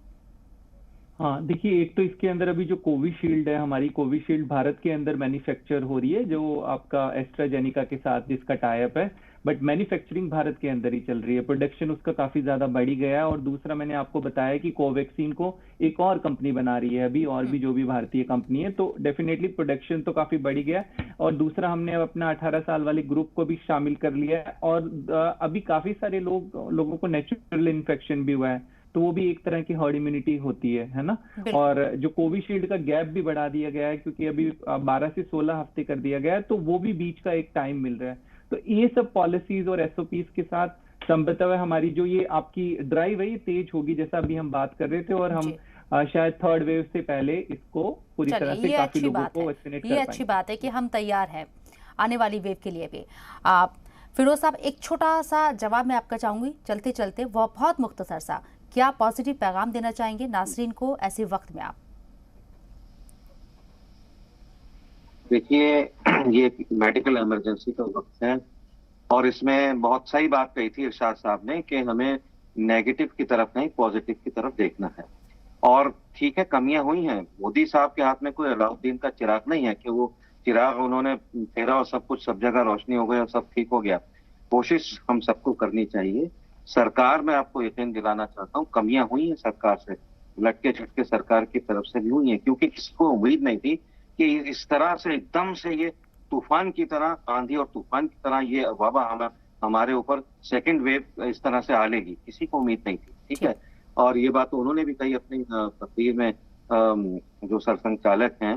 [SPEAKER 13] हाँ, देखिए, एक तो इसके अंदर अभी जो कोविशील्ड है, हमारी कोविशील्ड भारत के अंदर मैन्युफैक्चर हो रही है, जो आपका एस्ट्राजेनिका के साथ जिसका टाई अप है, बट मैन्युफैक्चरिंग भारत के अंदर ही चल रही है। प्रोडक्शन उसका काफी ज्यादा बढ़ी गया है। और दूसरा, मैंने आपको बताया कि कोवैक्सीन को एक और कंपनी बना रही है अभी, और भी जो भी भारतीय कंपनी है, तो डेफिनेटली प्रोडक्शन तो काफी बढ़ी गया। और दूसरा, हमने अपना 18 साल वाले ग्रुप को भी शामिल कर लिया है, और अभी काफी सारे लोगों को नेचुरल इन्फेक्शन भी हुआ है, तो वो भी एक तरह की हर्ड इम्यूनिटी होती है ना। और जो कोविशील्ड का गैप भी बढ़ा दिया गया है, क्योंकि अभी 12 से 16 हफ्ते कर दिया गया है, तो वो भी बीच का एक टाइम मिल रहा है। तो ये सब पॉलिसीज और SOPs के साथ संभवतः हुआ हमारी जो ये आपकी ड्राइव है ये तेज होगी, जैसा अभी हम बात कर रहे थे, और हम शायद थर्ड वेव से पहले इसको पूरी तरह से काफी लोगों को वैक्सीनेट कर पाएंगे।
[SPEAKER 1] ये अच्छी बात है कि हम तैयार हैं आने वाली वेव के लिए भी। फिरोज साहब, एक छोटा सा जवाब मैं आपका चाहूंगी चलते चलते, वह बहुत मुख्तसर सा, क्या पॉजिटिव पैगाम देना चाहेंगे नाज़रीन को ऐसे वक्त में आप?
[SPEAKER 11] देखिए, ये मेडिकल इमरजेंसी का वक्त है, और इसमें बहुत सही बात कही थी इरशाद साहब ने कि हमें नेगेटिव की तरफ नहीं, पॉजिटिव की तरफ देखना है। और ठीक है, कमियां हुई हैं। मोदी साहब के हाथ में कोई अलाउद्दीन का चिराग नहीं है कि वो चिराग उन्होंने फेरा और सब कुछ, सब जगह रोशनी हो गई और सब ठीक हो गया। कोशिश हम सबको करनी चाहिए। सरकार में आपको यकीन दिलाना चाहता हूँ, कमियां हुई हैं सरकार से, लटके झटके सरकार की तरफ से भी हुई है, क्योंकि किसी को उम्मीद नहीं थी कि इस तरह से एकदम से ये तूफान की तरह, आंधी और तूफान की तरह ये वबा हमारे ऊपर सेकंड वेव इस तरह से आ लेगी। किसी को उम्मीद नहीं थी, ठीक है। और ये बात उन्होंने भी कही अपनी तकरीर में, जो सरसंघचालक हैं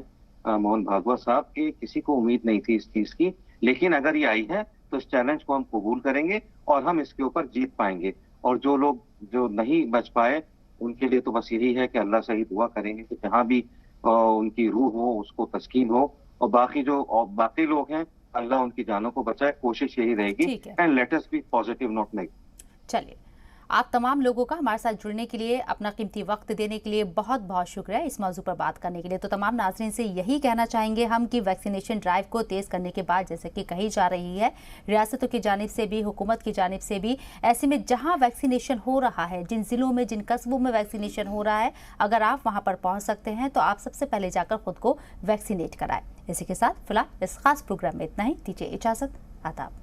[SPEAKER 11] मोहन भागवत साहब, के किसी को उम्मीद नहीं थी इस चीज की। लेकिन अगर ये आई है तो इस चैलेंज को हम कबूल करेंगे और हम इसके ऊपर जीत पाएंगे। और जो लोग जो नहीं बच पाए उनके लिए तो बस यही है कि अल्लाह से ही दुआ करेंगे कि जहाँ भी उनकी रूह हो उसको तस्कीन हो, और बाकी लोग हैं अल्लाह उनकी जानों को बचाए। कोशिश यही रहेगी। And let us B positive, not negative.
[SPEAKER 1] चलिए, आप तमाम लोगों का हमारे साथ जुड़ने के लिए, अपना कीमती वक्त देने के लिए बहुत बहुत शुक्रिया इस मौजू पर बात करने के लिए। तो तमाम नाज़रीन से यही कहना चाहेंगे हम कि वैक्सीनेशन ड्राइव को तेज़ करने के बाद, जैसे कि कही जा रही है रियासतों की जानिब से भी, हुकूमत की जानिब से भी, ऐसे में जहाँ वैक्सीनेशन हो रहा है, जिन ज़िलों में, जिन कस्बों में वैक्सीनेशन हो रहा है, अगर आप वहाँ पर पहुँच सकते हैं तो आप सबसे पहले जाकर खुद को वैक्सीनेट कराएं। इसी के साथ फिलहाल इस खास प्रोग्राम में इतना ही। दीजिए इजाज़त। आदाब।